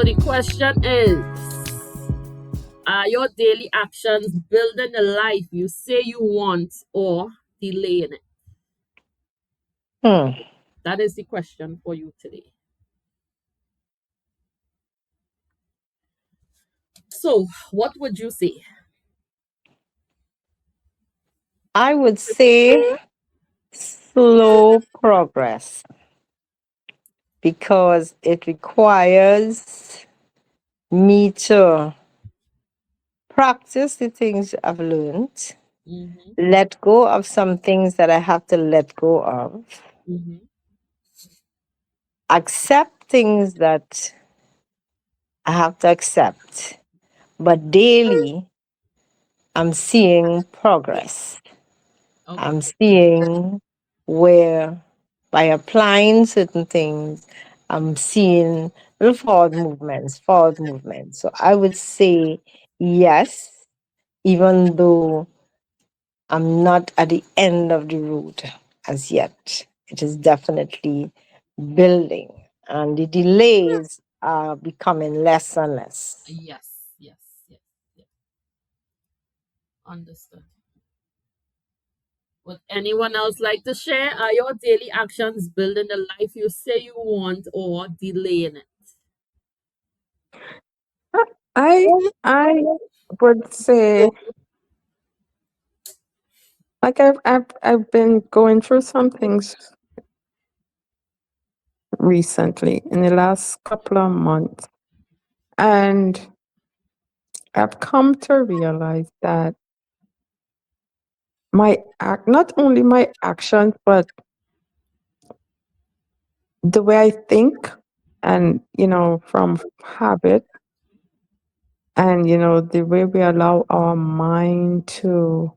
So the question is, are your daily actions building the life you say you want or delaying it? Hmm. That is the question for you today. So, what would you say? I would say slow progress because it requires me to practice the things I've learned, Mm-hmm. let go of some things that I have to let go of, Mm-hmm. accept things that I have to accept. But daily, I'm seeing progress. I'm Okay. seeing where by applying certain things, I'm seeing little forward movements, forward movements. So I would say yes, even though I'm not at the end of the road as yet. It is definitely building, and the delays are becoming less and less. Yes, yes, yes, yes. Understood. Would anyone else like to share? Are your daily actions building the life you say you want or delaying it? I I would say like I've been going through some things recently in the last couple of months, and I've come to realize that not only my actions but the way I think, and from habit, and the way we allow our mind to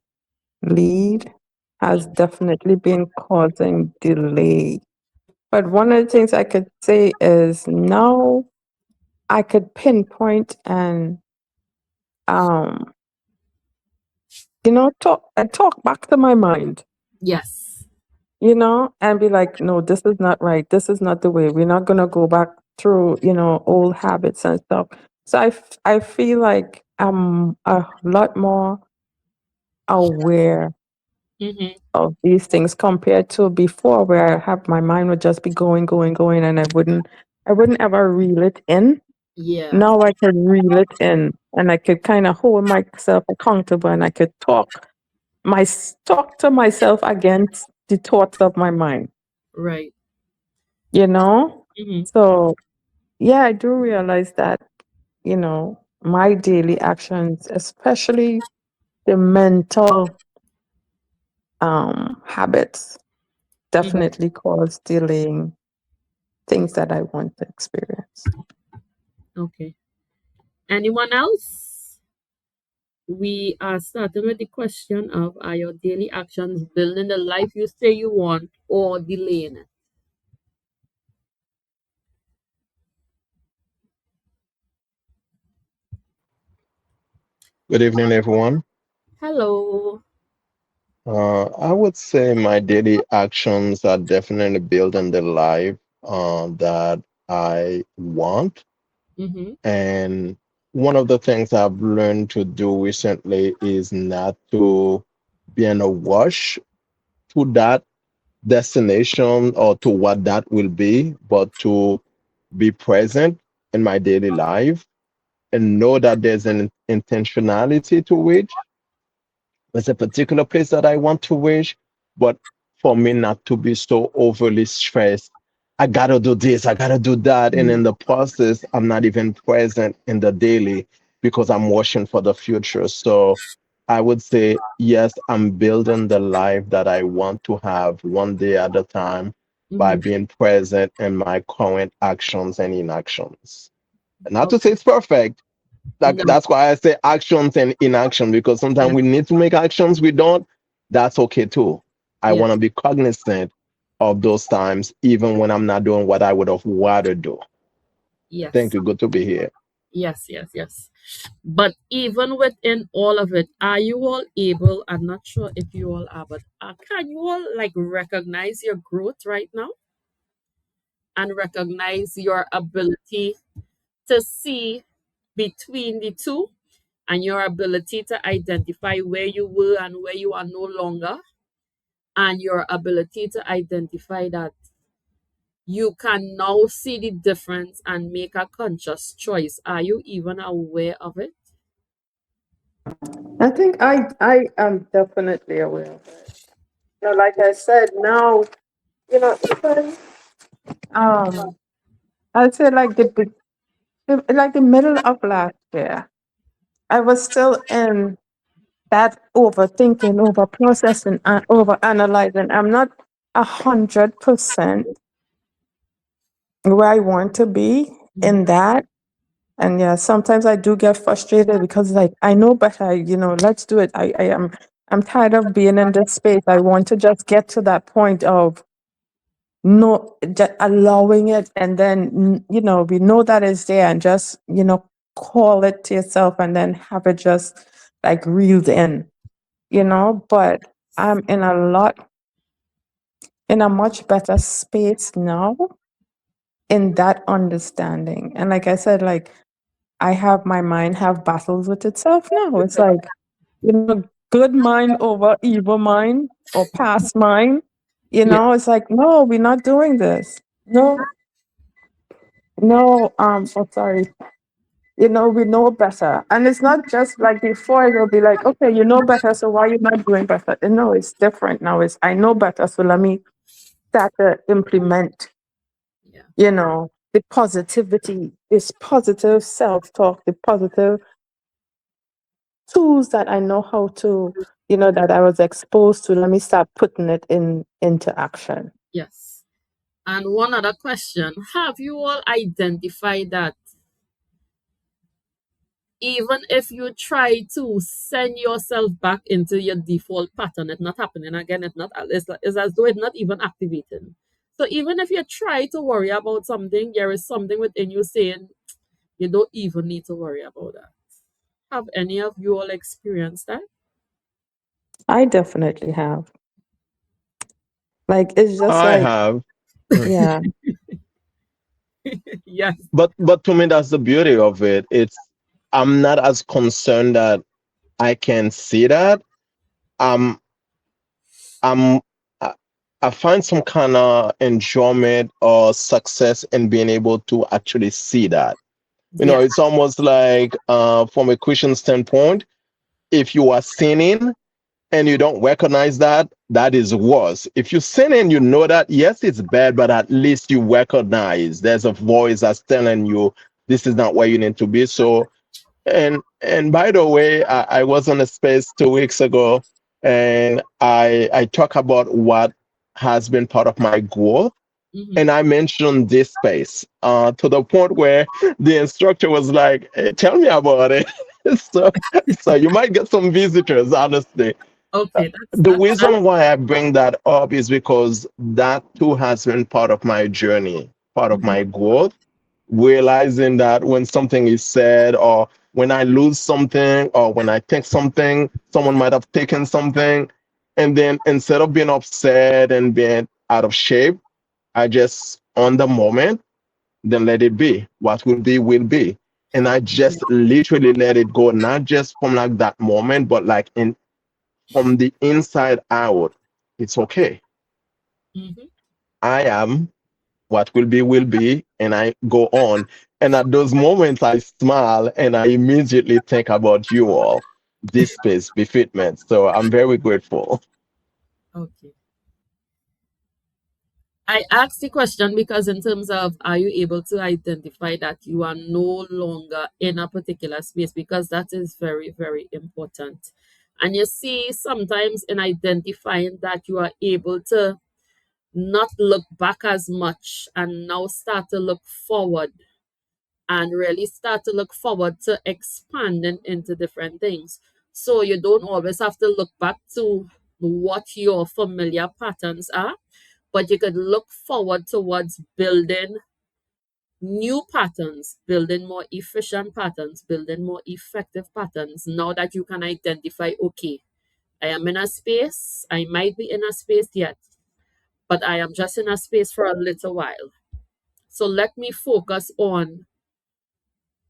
lead has definitely been causing delay. But one of the things I could say is now I could pinpoint and um talk back to my mind, Yes. and be like, no, this is not right. This is not the way. We're not gonna go back through, old habits and stuff. So I feel like I'm a lot more aware Mm-hmm. of these things compared to before, where I have my mind would just be going, going, going, and I wouldn't ever reel it in. Yes. Now I could reel it in, and I could kind of hold myself accountable, and I could talk to myself against the thoughts of my mind, Right. you know? Mm-hmm. So yeah, I do realize that, my daily actions, especially the mental habits, Mm-hmm. definitely cause delaying things that I want to experience. Okay. Anyone else? We are starting with the question of, are your daily actions building the life you say you want or delaying it? Good evening, everyone. Hello. I would say my daily actions are definitely building the life that I want. Mm-hmm. And one of the things I've learned to do recently is not to be in a rush to that destination or to what that will be, but to be present in my daily life and know that there's an intentionality to it. There's a particular place that I want to reach, but for me not to be so overly stressed. I gotta do this, I gotta do that. And in the process, I'm not even present in the daily because I'm wishing for the future. So I would say, yes, I'm building the life that I want to have one day at a time by Mm-hmm. being present in my current actions and inactions. Not to say Okay. it's perfect, No. that's why I say actions and inaction, because sometimes Yes. we need to make actions, we don't. That's okay too. I Yes. want to be cognizant of those times, even when I'm not doing what I would have rather do. Thank Yes. you. Good to be here. Yes. Yes. Yes. But even within all of it, are you all able? I'm not sure if you all are, but can you all like recognize your growth right now and recognize your ability? to see between the two and your ability to identify where you were and where you are no longer, and your ability to identify that you can now see the difference and make a conscious choice. Are you even aware of it? I think I am definitely aware of it. Like I said, now, even um, I'd say like like the middle of last year, I was still in that overthinking, over processing, and over analyzing. I'm not 100% where I want to be Mhm. in that. And yeah, sometimes I do get frustrated because like I know better, let's do it. I'm tired of being in this space. I want to just get to that point of no just allowing it, and then we know that it's there, and just call it to yourself and then have it just like reeled in. But I'm in a much better space now in that understanding. And like I said, like I have my mind have battles with itself now. It's like, good mind over evil mind or past mind. Yeah. It's like, no, we're not doing this. No, no, oh sorry. We know better. And it's not just like before it'll be like, okay, you know better, so why you not doing better? No, it's different now. It's I know better, so let me start to implement, Yeah. the positivity, this positive self-talk, the positive tools that I know how to, that I was exposed to. Let me start putting it into action. Yes. And one other question: have you all identified that even if you try to send yourself back into your default pattern, it's not happening again? It's as though it's not even activating. So even if you try to worry about something, there is something within you saying you don't even need to worry about that. Have any of you all experienced that? I definitely have. Like it's just I like, have. yeah, Yes. But to me, that's the beauty of it. I'm not as concerned that I can see that. Um, I'm I, I find some kind of enjoyment or success in being able to actually see that. Yeah. It's almost like from a Christian standpoint, if you are sinning and you don't recognize that, that is worse. If you sin and you know that, yes, it's bad, but at least you recognize there's a voice that's telling you this is not where you need to be. So, and by the way, I was on a space 2 weeks ago, and I talk about what has been part of my growth, Hmm. and I mentioned this space to the point where the instructor was like, "Hey, tell me about it." so, so you might get some visitors, honestly. Okay, The that's reason why I bring that up is because that too has been part of my journey, part of mhm, my growth, realizing that when something is said, or when I lose something, or when I take something, someone might have taken something. And then instead of being upset and being out of shape, I just, on the moment, then let it be. What will be, will be. And I just literally let it go, not just from like that moment, but like in from the inside out. It's okay. mhm, I am, what will be, and I go on. And at those moments, I smile and I immediately think about you all, this space, Befitment. So I'm very grateful. okay. I asked the question because, in terms of, are you able to identify that you are no longer in a particular space? Because that is very, very important. And you see, sometimes in identifying that, you are able to not look back as much and now start to look forward, and really start to look forward to expanding into different things. So you don't always have to look back to what your familiar patterns are, but you could look forward towards building new patterns, building more efficient patterns, building more effective patterns. Now that you can identify, okay, I am in a space, I might be in a space yet, but I am just in a space for a little while. So let me focus on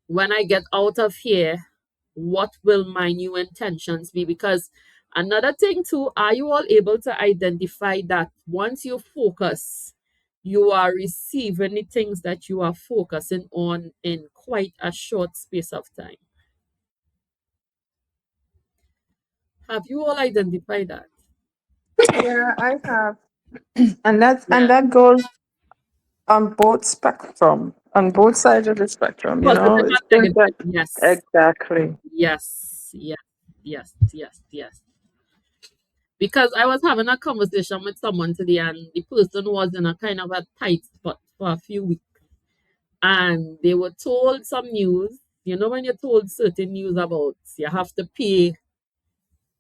when I get out of here, what will my new intentions be? Because another thing too, are you all able to identify that once you focus, you are receiving the things that you are focusing on in quite a short space of time? Have you all identified that? Yeah, I have. And Yeah. that goes on both spectrum, on both sides of the spectrum, you Positive know. It's and good that negative. Yes. exactly. Yes. Yes. Yes. Yes. Yes. Because I was having a conversation with someone today, and the person was in a kind of a tight spot for a few weeks, and they were told some news. You know, when you're told certain news about you have to pay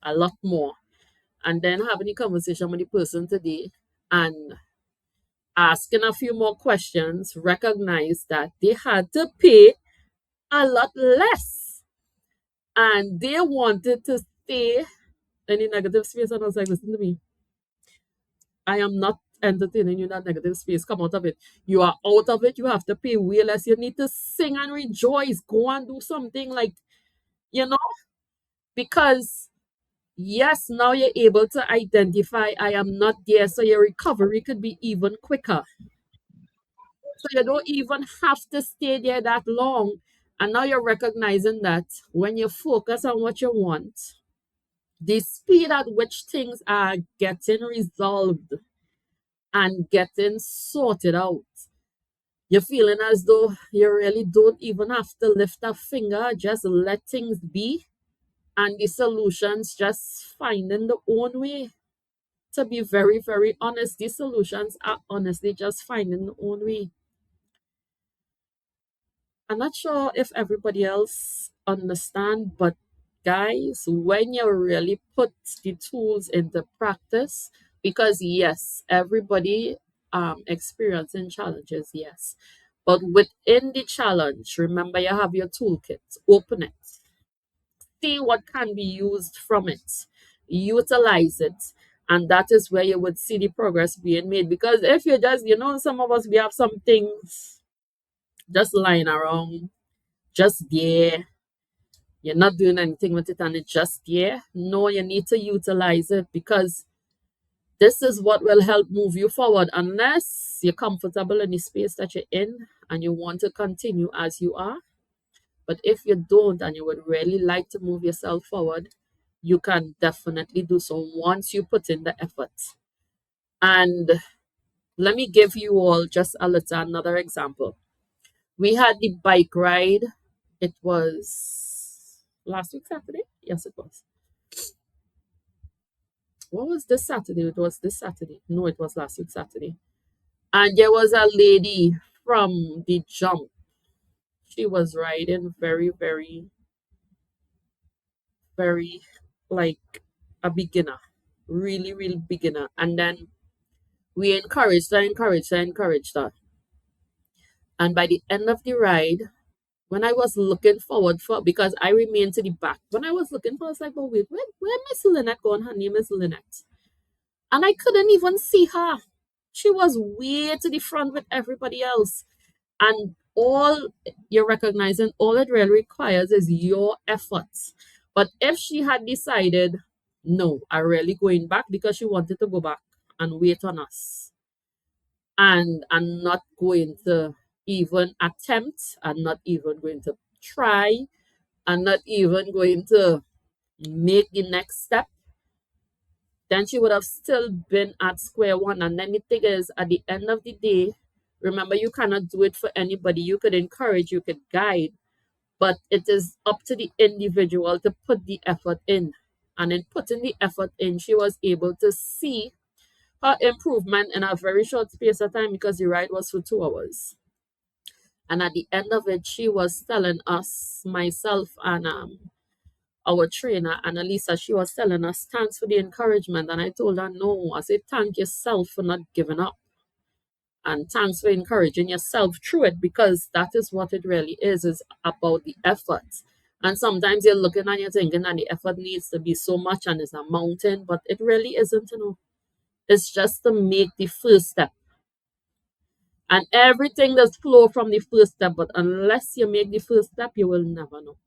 a lot more, and then having a conversation with the person today and asking a few more questions, recognize that they had to pay a lot less, and they wanted to stay in the negative space. And I was like, listen to me, I am not entertaining you in that negative space. Come out of it. You are out of it. You have to pay way less. You need to sing and rejoice. Go and do something like, you know, because yes, now you're able to identify I am not there. So your recovery could be even quicker. So you don't even have to stay there that long. And now you're recognizing that when you focus on what you want, the speed at which things are getting resolved and getting sorted out, you're feeling as though you really don't even have to lift a finger, just let things be, and the solutions just finding the own way. To be very, very honest, these solutions are honestly just finding the own way. I'm not sure if everybody else understand, but guys, when you really put the tools into practice, because yes, everybody experiencing challenges, yes. But within the challenge, remember you have your toolkit, open it, see what can be used from it, utilize it. And that is where you would see the progress being made. Because if you just, some of us, we have some things just lying around, just there. You're not doing anything with it and it's just there. No, you need to utilize it because this is what will help move you forward unless you're comfortable in the space that you're in and you want to continue as you are. But if you don't and you would really like to move yourself forward, you can definitely do so once you put in the effort. And let me give you all just a little another example. We had the bike ride. It was last week Saturday. Yes, it was. What was this Saturday? It was this Saturday. No, it was last week Saturday. And there was a lady from the jump. She was riding very, very, very like a beginner. Really, really beginner. And then we encouraged her. And by the end of the ride, when I was looking forward for, because I remained to the back, when I was looking for, I was like, oh, wait, where Miss Lynette going? Her name is Lynette. And I couldn't even see her. She was way to the front with everybody else. And all you're recognizing, all it really requires is your efforts. But if she had decided, no, I really going back because she wanted to go back and wait on us, and not going to even attempt, and not even going to try, and not even going to make the next step, then she would have still been at square one. And then the thing is, at the end of the day, remember, you cannot do it for anybody. You could encourage, you could guide, but it is up to the individual to put the effort in. And in putting the effort in, she was able to see her improvement in a very short space of time because the ride was for 2 hours. And at the end of it, she was telling us, myself and our trainer, Annalisa, she was telling us, thanks for the encouragement. And I told her, no, I said, thank yourself for not giving up. And thanks for encouraging yourself through it because that is what it really is about the effort. And sometimes you're looking and you're thinking that the effort needs to be so much and it's a mountain, but it really isn't, It's just to make the first step. And everything does flow from the first step, but unless you make the first step, you will never know.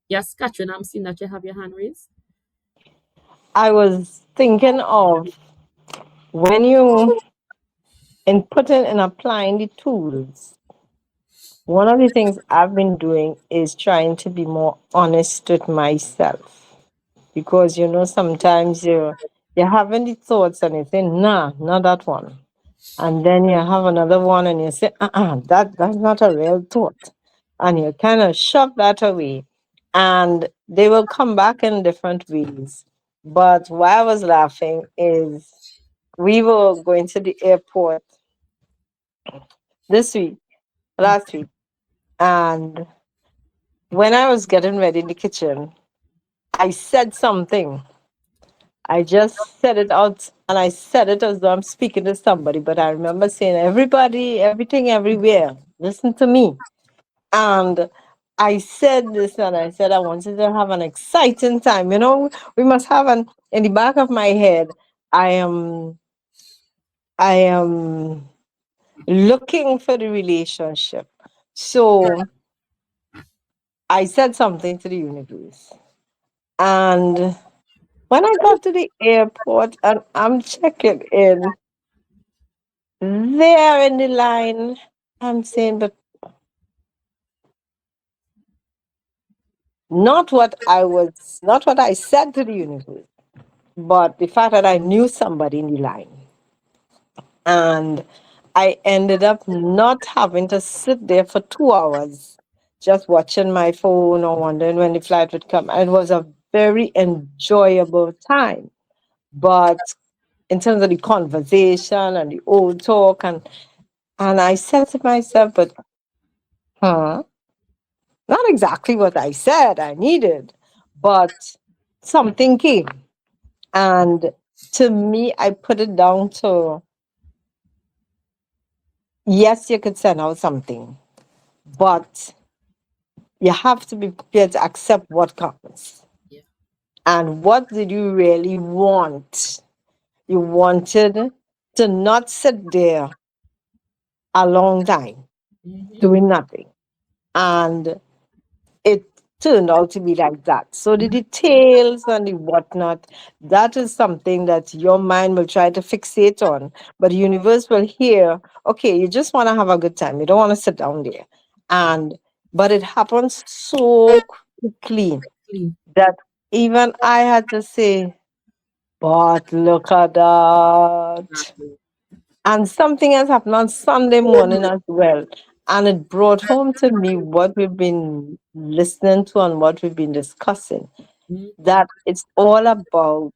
Yes, Catherine, I'm seeing that you have your hand raised. I was thinking of when you inputting and applying the tools. One of the things I've been doing is trying to be more honest with myself, because sometimes you're having the thoughts and you say, nah, not that one. And then you have another one and you say, that's not a real thought. And you kind of shove that away. And they will come back in different ways. But why I was laughing is we were going to the airport this week, last week. And when I was getting ready in the kitchen, I said something. I just said it out and I said it as though I'm speaking to somebody. But I remember saying, everybody, everything, everywhere, listen to me. And I said this and I said I wanted to have an exciting time. We must have in the back of my head, I am I am looking for the relationship. So I said something to the universe. And when I got to the airport and I'm checking in, there in the line, I'm saying, but not what I said to the universe, but the fact that I knew somebody in the line. And I ended up not having to sit there for 2 hours just watching my phone or wondering when the flight would come. It was a very enjoyable time. But in terms of the conversation and the old talk, and I said to myself, but huh, not exactly what I said I needed, but something came. And to me, I put it down to, yes, you could send out something, but you have to be prepared to accept what comes. Yeah. And what did you really want? You wanted to not sit there a long time Mm-hmm. doing nothing. And it turned out to be like that. So the details and the whatnot, that is something that your mind will try to fixate on. But the universe will hear, okay, you just want to have a good time. You don't want to sit down there. And but it happens so quickly Clean. that even I had to say, but look at that. Exactly. And something else happened on Sunday morning as well. And it brought home to me what we've been listening to and what we've been discussing. Mm-hmm. That it's all about,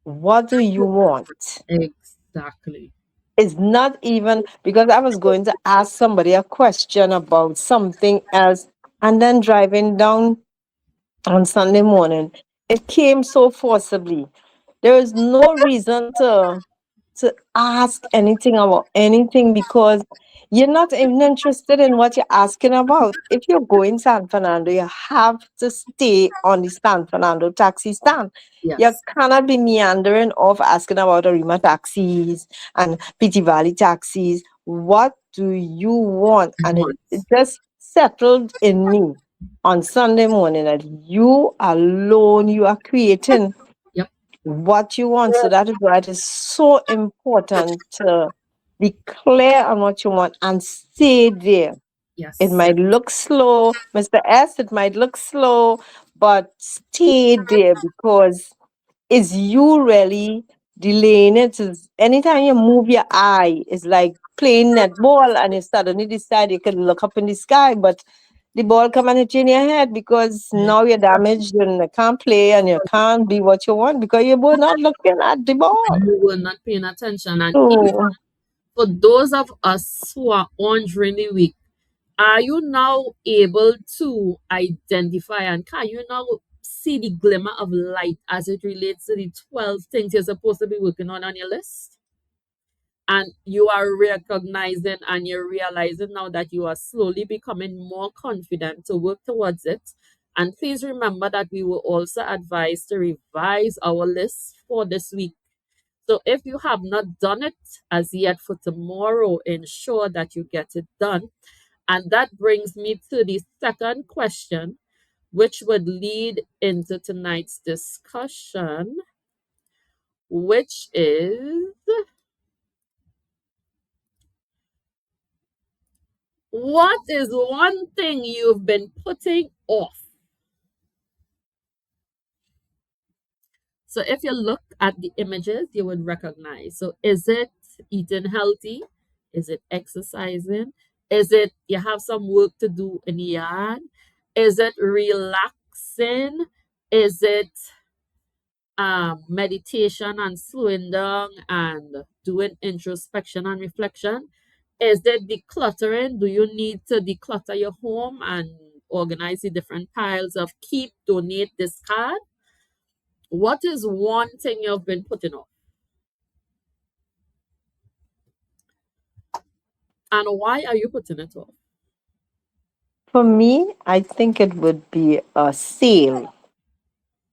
what do you want? Exactly. It's not even because I was going to ask somebody a question about something else, and then driving down on Sunday morning, it came so forcibly. There is no reason to ask anything about anything, because you're not even interested in what you're asking about. If you're going San Fernando, you have to stay on the San Fernando taxi stand. You Yes. cannot be meandering off asking about Arima taxis and PT Valley taxis. What do you want? And it Once. just settled in me on Sunday morning that you alone, you are creating Yep. what you want. So that is why it is so important to be clear on what you want and stay there. It Yes. might look slow, Mr. S, it might look slow, but stay there, because is you really delaying it. Is anytime you move your eye, it's like playing netball and you suddenly decide you can look up in the sky, but the ball come and hit you in your head, because now you're damaged and you can't play and you can't be what you want because you were not looking at the ball. You were not paying attention. And even So for those of us who are on during the week, are you now able to identify and can you now see the glimmer of light as it relates to the 12 things you're supposed to be working on your list? And you are recognizing and you're realizing now that you are slowly becoming more confident to work towards it. And please remember that we will also advise to revise our list for this week So if you have not done it as yet for tomorrow, ensure that you get it done. And that brings me to the second question, which would lead into tonight's discussion, which is, what is one thing you've been putting off? So if you look at the images, you would recognize. So is it eating healthy? Is it exercising? Is it you have some work to do in the yard? Is it relaxing? Is it meditation and slowing down and doing introspection and reflection? Is it decluttering? Do you need to declutter your home and organize the different piles of keep, donate, discard? What is one thing you've been putting off? And why are you putting it off? For me, I think it would be a sale.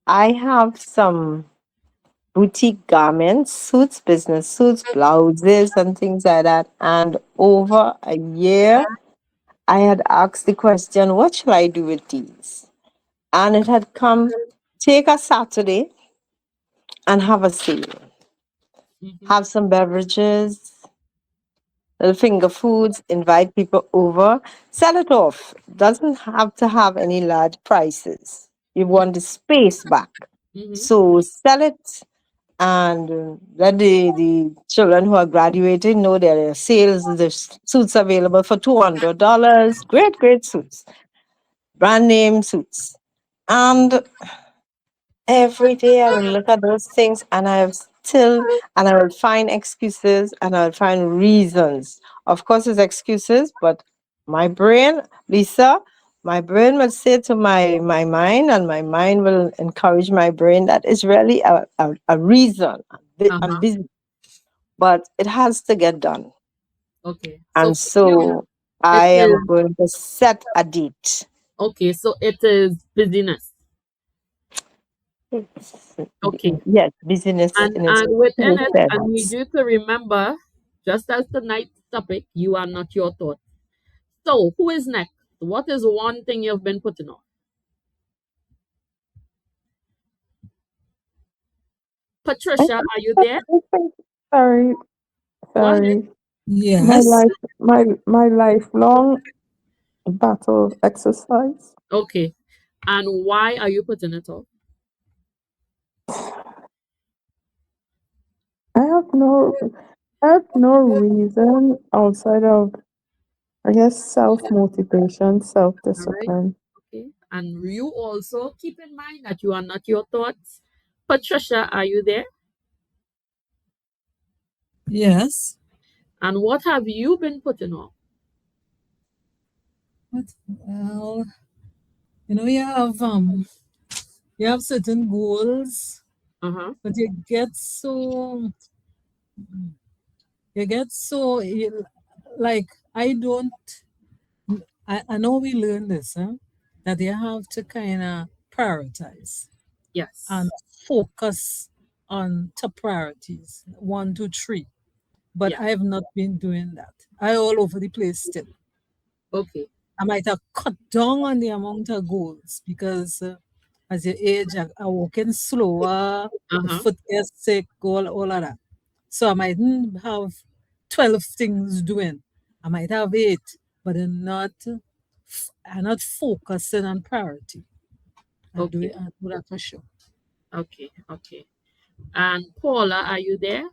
I have some boutique garments, suits, business suits, blouses, and things like that. And over a year, I had asked the question, what shall I do with these? And it had come, take a Saturday and have a sale. Mm-hmm, Have some beverages, little finger foods, invite people over, sell it off. Doesn't have to have any large prices. You want the space back. mm-hmm, So sell it and let the children who are graduating know there are sales, there's suits available for $200. Great, great suits, brand name suits. And every day I will look at those things and I have still, and I will find excuses and I'll find reasons. Of course, it's excuses, but my brain, Lisa, my brain will say to my mind, and my mind will encourage my brain that it's really a reason. I'm uh-huh. busy, but it has to get done. Okay. So And for you, so it I is am going to set a date. okay. So it is busyness. It's- Okay. Yes, business in its And within full it, I need sense. you to remember, just as tonight's topic, you are not your thought. So who is next? What is one thing you've been putting off? I Patricia, think, are you I there? think, sorry, Go ahead. sorry. My Yes. life, my lifelong battle exercise. Okay. And why are you putting it off? I have no, I have no reason outside of, I guess, self motivation, self All right. discipline. Okay. And you also keep in mind that you are not your thoughts. Patricia, are you there? Yes. And what have you been putting off? But well, you have certain goals, Uh-huh. but you get so like I don't I know we learn this, huh? That you have to kind of prioritize and Yes. focus on top priorities, one, two, three. But Yeah. I have not been doing that. I all over the place still. Okay. I might have cut down on the amount of goals because as you age, I walking slower, the Uh-huh. foot gets sick, all of that. So I mightn't have 12 things doing. I might have eight, but I'm not focusing on priority. Okay. I do that for sure. Okay. Okay. And Paula, are you there?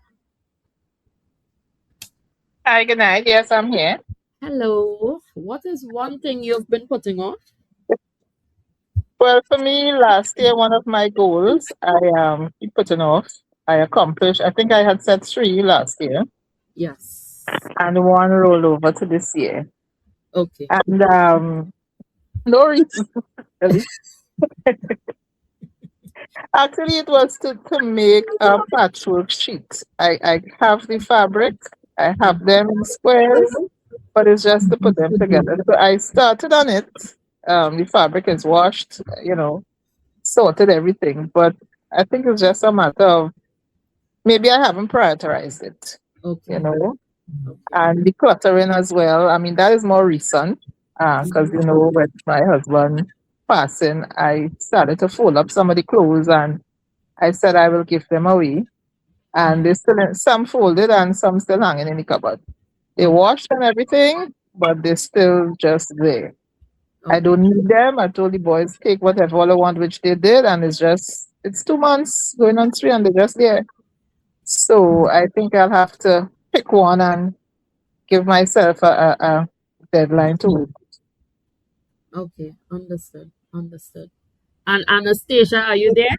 Hi, good night. Yes, I'm here. Hello. What is one thing you've been putting off? Well, for me, last year, one of my goals I keep putting off, I accomplished. I think I had set three last year, Yes. and one rolled over to this year. Okay. And no reason really. Actually, it was to make a patchwork sheet. I have the fabric, I have them in squares, but it's just to put them together. So I started on it. The fabric is washed, sorted everything, but I think it's just a matter of maybe I haven't prioritized it, you Okay. know, Okay. and decluttering as well. I mean, that is more recent because, Mhm. with my husband passing, I started to fold up some of the clothes and I said I will give them away. And they still, some folded and some still hanging in the cupboard. They Okay. washed and everything, but they're still just there. I Okay. don't need them. I told the boys take whatever all I want, which they did, and it's 2 months going on three, and they're just there. So I think I'll have to pick one and give myself a deadline to it. Okay. Understood. Understood. And Anastasia, are you there?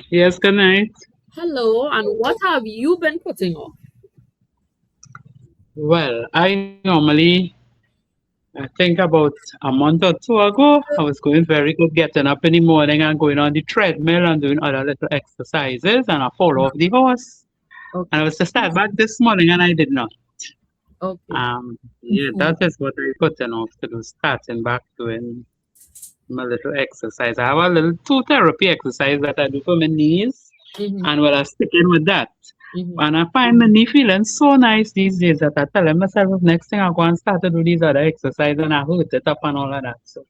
Yes, good night. Hello. And what have you been putting off? Well, I normally, I think about a month or two ago, I was going very good, getting up in the morning and going on the treadmill and doing other little exercises, and I fall off the horse. And I Okay. was to start back this morning, and I did not. Okay. Yeah, that is what I putting off to do, starting back doing my little exercise. I have a little two therapy exercise that I do for my knees, Mm-hmm. and well, I sticking with that. Mm-hmm. And I find my knee feeling so nice these days that I tell myself if next thing I go and start to do these other exercises and I hurt it up and all of that. So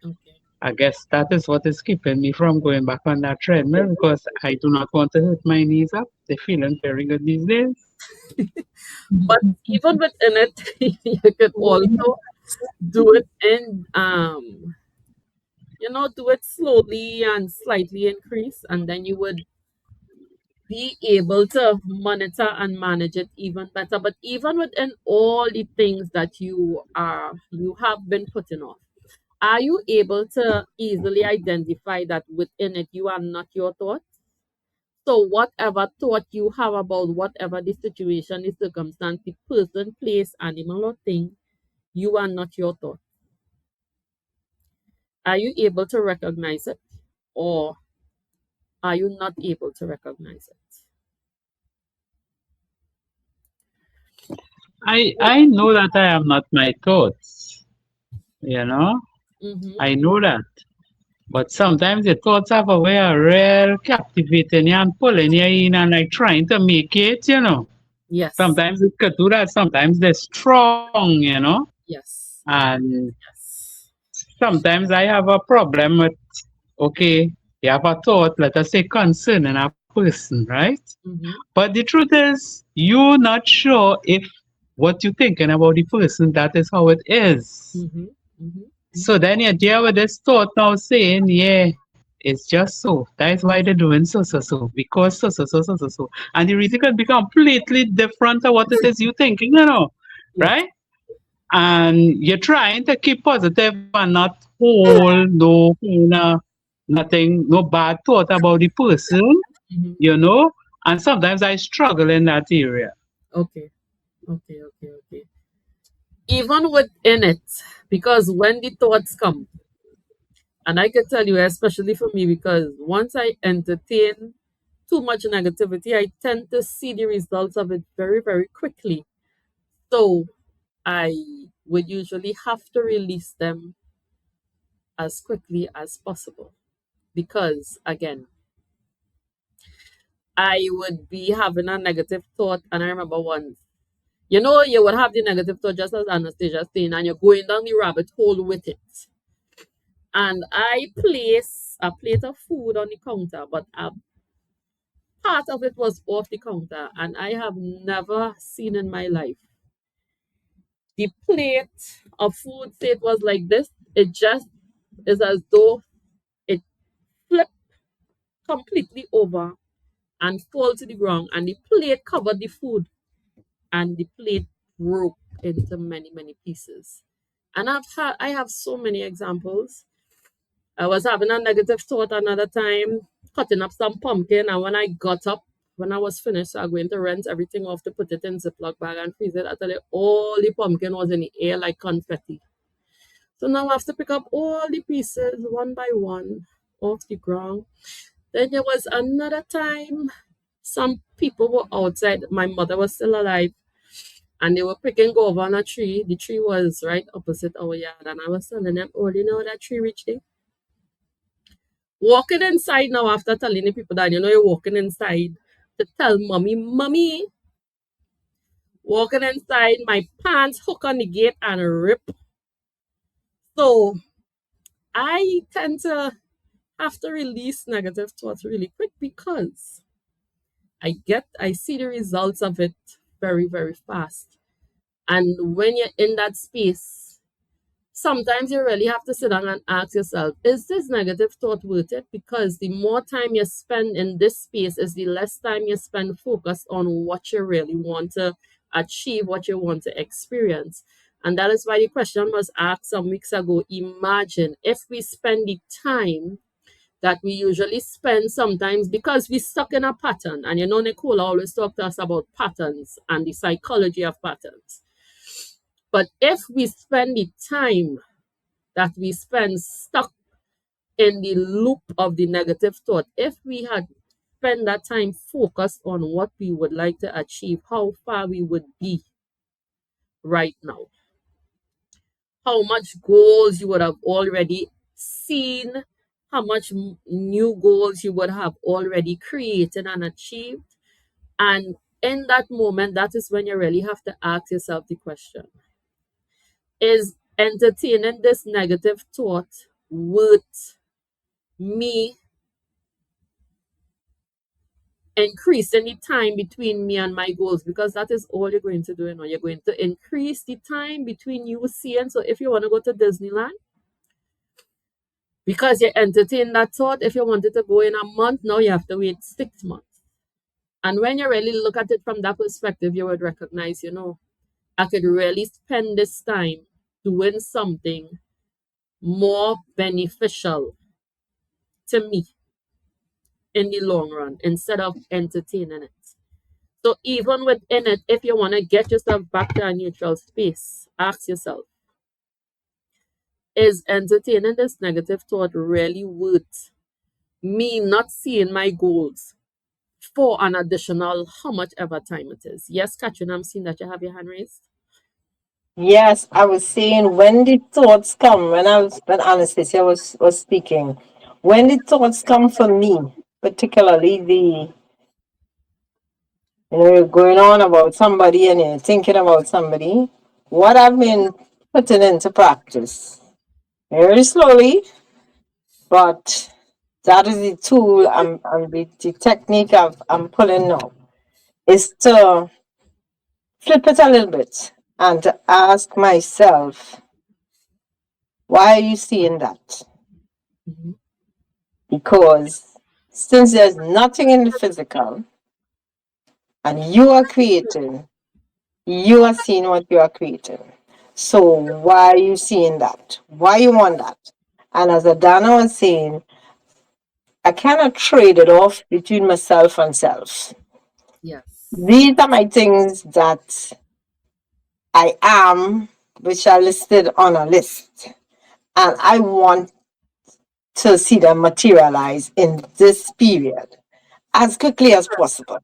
Okay. I guess that is what is keeping me from going back on that treadmill because I do not want to hurt my knees up. They're feeling very good these days. But even within it, you could also do it in do it slowly and slightly increase, and then you would be able to monitor and manage it even better. But even within all the things that you have been putting off, are you able to easily identify that within it you are not your thoughts? So whatever thought you have about whatever the situation, the circumstance, the person, place, animal, or thing, you are not your thought. Are you able to recognize it, or are you not able to recognize it? I know that I am not my thoughts, you know. Mm-hmm. I know that. But sometimes your thoughts have a way of real captivating you and pulling you in and like trying to make it. Yes. Sometimes it could do that. Sometimes they're strong. Yes. And Yes. sometimes I have a problem with, okay, you have a thought, let us say, concerning a person, right? Mm-hmm. But the truth is, you're not sure if what you're thinking about the person, that is how it is. Mm-hmm. Mm-hmm. So then you're there with this thought now saying, yeah, it's just so. That is why they're doing so, because so. And the reason could be completely different to what it is you thinking, Yes. right? And you're trying to keep positive and not hold nothing, no bad thought about the person, Mm-hmm. you know. And sometimes I struggle in that area. Okay. Okay. Okay. Okay. Even within it, because when the thoughts come, and I can tell you, especially for me, because once I entertain too much negativity, I tend to see the results of it very, very quickly. So I would usually have to release them as quickly as possible. Because again, I would be having a negative thought, and I remember once, you would have the negative thought just as Anastasia saying, and you're going down the rabbit hole with it. And I place a plate of food on the counter, but a part of it was off the counter, and I have never seen in my life the plate of food. Say it was like this. It just is as though it flipped completely over and fall to the ground, and the plate covered the food, and the plate broke into many, many pieces. And I have so many examples. I was having a negative thought another time, cutting up some pumpkin, and when I got up, when I was finished, so I'm going to rinse everything off to put it in Ziploc bag and freeze it. I tell you, all the pumpkin was in the air like confetti. So now I have to pick up all the pieces one by one off the ground. Then there was another time some people were outside. My mother was still alive, and they were picking guava on a tree. The tree was right opposite our yard, and I was telling them, "Oh, you know that tree reached there?" Walking inside now after telling the people that you're walking inside to tell mommy, mommy, walking inside, my pants hook on the gate and rip. So I tend to have to release negative thoughts really quick because I see the results of it very, very fast. And when you're in that space, sometimes you really have to sit down and ask yourself, is this negative thought worth it? Because the more time you spend in this space is the less time you spend focused on what you really want to achieve, what you want to experience. And that is why the question was asked some weeks ago. Imagine if we spend the time that we usually spend sometimes because we stuck in a pattern. And Nicole always talk to us about patterns and the psychology of patterns. But if we spend the time that we spend stuck in the loop of the negative thought, if we had spent that time focused on what we would like to achieve, how far we would be right now, how much goals you would have already seen, how much new goals you would have already created and achieved. And in that moment, that is when you really have to ask yourself the question, is entertaining this negative thought worth me increasing the time between me and my goals? Because that is all you're going to do. You're going to increase the time between you seeing. So if you want to go to Disneyland, because you entertain that thought, if you wanted to go in a month, now you have to wait 6 months. And when you really look at it from that perspective, you would recognize, I could really spend this time doing something more beneficial to me in the long run instead of entertaining it. So even within it, if you want to get yourself back to a neutral space, ask yourself, is entertaining this negative thought really worth me not seeing my goals for an additional how much ever time it is? Yes, Katrin, I'm seeing that you have your hand raised. Yes, I was saying when the thoughts come, when Anastasia was speaking, when the thoughts come for me, particularly you're going on about somebody and you're thinking about somebody, what I've been putting into practice very slowly, but that is the tool and the technique I'm pulling now is to flip it a little bit and to ask myself, why are you seeing that? Mhm. Because since there's nothing in the physical and you are creating, you are seeing what you are creating. So why are you seeing that? Why you want that? And as Adana was saying, I cannot trade it off between myself and self. Yes. These are my things that I am, which are listed on a list. And I want to see them materialize in this period as quickly as possible.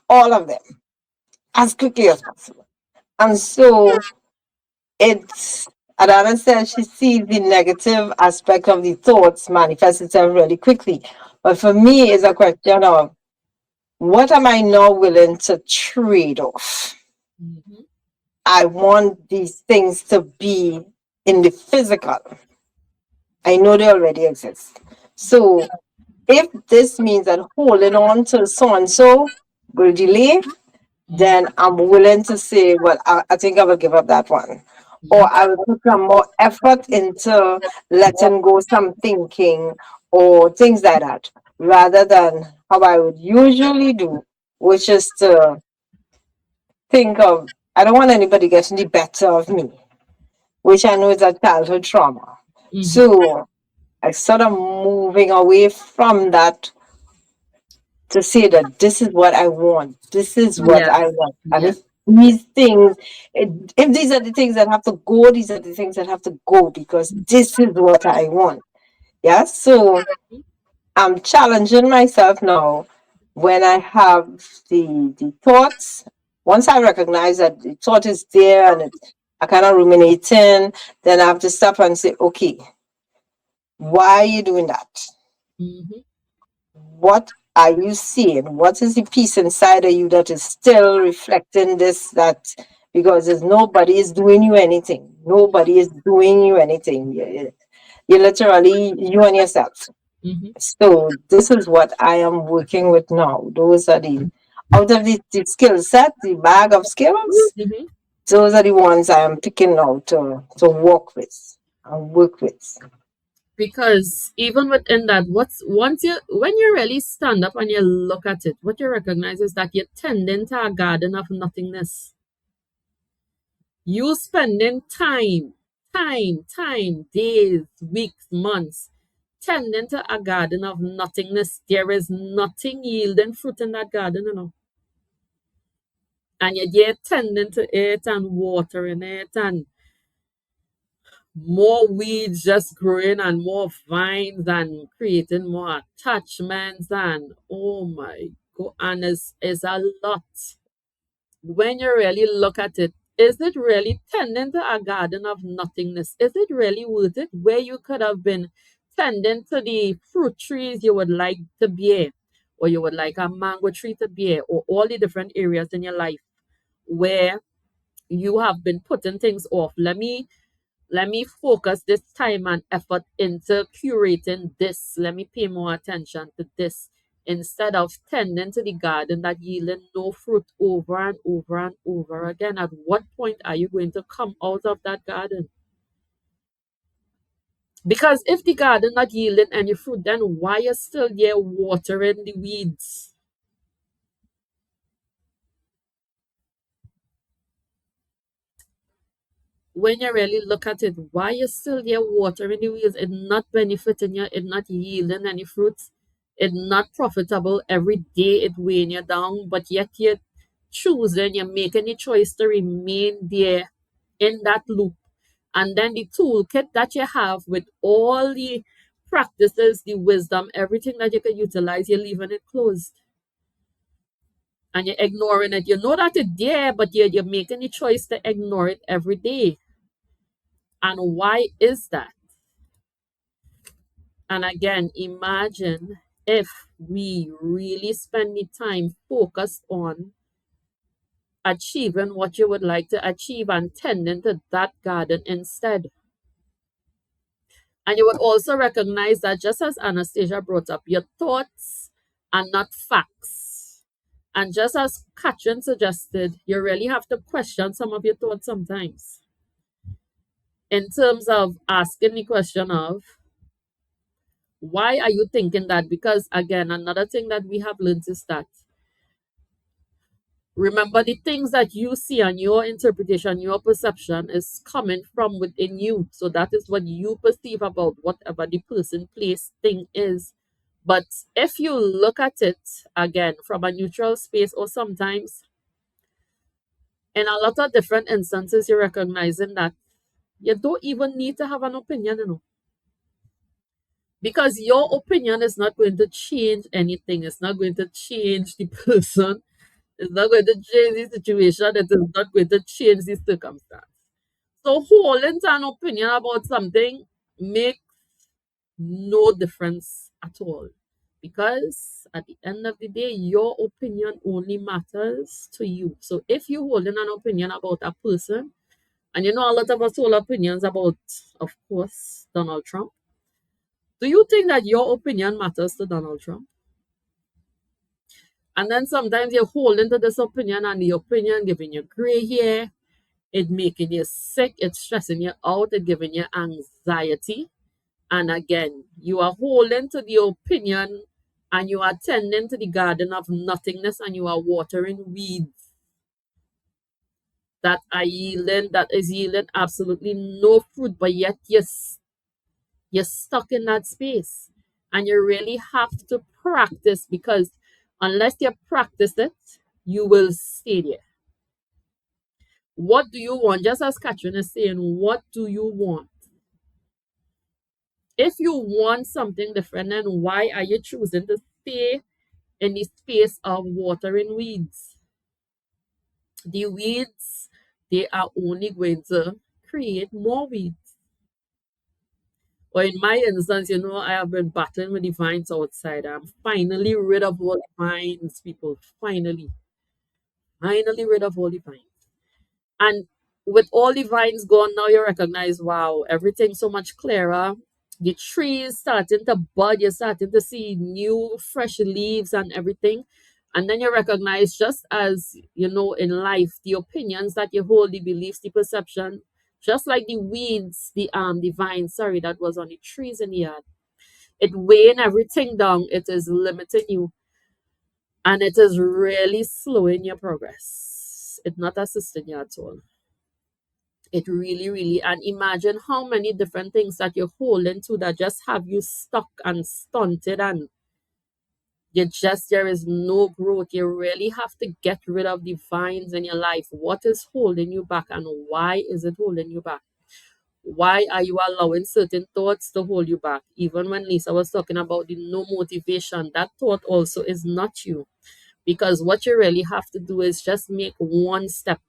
All of them, as quickly as possible. And so it's, Adana says she sees the negative aspect of the thoughts manifest itself really quickly. But for me, it's a question of what am I now willing to trade off? Mhm. I want these things to be in the physical. I know they already exist. So if this means that holding on to so and so will delay, then Mhm. I'm willing to say, well, I think I will give up that one. Or Yep. I will put some more effort into letting go some thinking or things like that, rather than how I would usually do, which is to think of, I don't want anybody getting the better of me, which I know is a childhood trauma. Mhm. So I sort of moving away from that to say that this is what I want. This is what Yes. I want. And Yes. if these things, if these are the things that have to go, these are the things that have to go because this is what I want. Yeah. So I'm challenging myself now when I have the thoughts. Once I recognize that the thought is there and I kind of ruminating, then I have to stop and say, okay, why are you doing that? Mm-hmm. What are you seeing? What is the piece inside of you that is still reflecting this? That because there's nobody is doing you anything. Nobody is doing you anything. You're literally you and yourself. Mm-hmm. So this is what I am working with now. Those are the out of the skill set, the bag of skills. Mm-hmm. Those are the ones I am picking out to work with and work with. Because even within that, what's once you when you really stand up and you look at it, what you recognize is that you're tending to a garden of nothingness. You spending time, days, weeks, months, tending to a garden of nothingness. There is nothing yielding fruit in that garden, And you're tending to it and watering it and more weeds just growing and more vines and creating more attachments and oh my god, and it's a lot. When you really look at it, is it really tending to a garden of nothingness? Is it really worth it? Where you could have been tending to the fruit trees you would like to bear, or you would like a mango tree to bear, or all the different areas in your life where you have been putting things off. Let me focus this time and effort into curating this. Let me pay more attention to this instead of tending to the garden that yielding no fruit over and over and over again. At what point are you going to come out of that garden? Because if the garden not yielding any fruit, then why are you still there watering the weeds? When you really look at it, why you still there watering the weeds? It not benefiting you, it not yielding any fruits, it not profitable. Every day it weighing you down, but yet you're choosing, you're making the choice to remain there in that loop. And then the toolkit that you have with all the practices, the wisdom, everything that you can utilize, you're leaving it closed. And you're ignoring it. You know that it's there, but you're making the choice to ignore it every day. And why is that? And again, imagine if we really spend the time focused on achieving what you would like to achieve and tending to that garden instead. And you would also recognize that just as Anastasia brought up, your thoughts are not facts. And just as Katrin suggested, you really have to question some of your thoughts sometimes in terms of asking the question of, why are you thinking that? Because again, another thing that we have learned is that remember the things that you see and your interpretation, your perception is coming from within you. So that is what you perceive about whatever the person, place, thing is. But if you look at it again from a neutral space, or sometimes in a lot of different instances, you're recognizing that you don't even need to have an opinion. Because your opinion is not going to change anything. It's not going to change the person. It's not going to change the situation. It is not going to change the circumstance. So holding to an opinion about something makes no difference at all. Because at the end of the day, your opinion only matters to you. So if you holding an opinion about a person, and you know a lot of us hold opinions about, of course, Donald Trump. Do you think that your opinion matters to Donald Trump? And then sometimes you're holding to this opinion and the opinion giving you gray hair, it making you sick, it's stressing you out, it giving you anxiety. And again, you are holding to the opinion and you are tending to the garden of nothingness and you are watering weeds that is yielding absolutely no fruit, but yet you're stuck in that space. And you really have to practice because unless you practice it, you will stay there. What do you want? Just as Katrin is saying, what do you want? If you want something different, then why are you choosing to stay in the space of watering weeds? The weeds, they are only going to create more weeds. Or in my instance, I have been battling with the vines outside. I'm finally rid of all the vines, people. Finally rid of all the vines. And with all the vines gone now, you recognize, wow, everything's so much clearer. The trees starting to bud, you're starting to see new, fresh leaves and everything. And then you recognize, just as in life, the opinions that you hold, the beliefs, the perception, just like the weeds, the vines, sorry, that was on the trees in the yard. It weighing everything down, it is limiting you, and it is really slowing your progress. It's not assisting you at all. It really, really, and imagine how many different things that you're holding to that just have you stuck and stunted, and there is no growth. You really have to get rid of the vines in your life. What is holding you back, and why is it holding you back? Why are you allowing certain thoughts to hold you back? Even when Lisa was talking about the no motivation, that thought also is not you. Because what you really have to do is just make one step.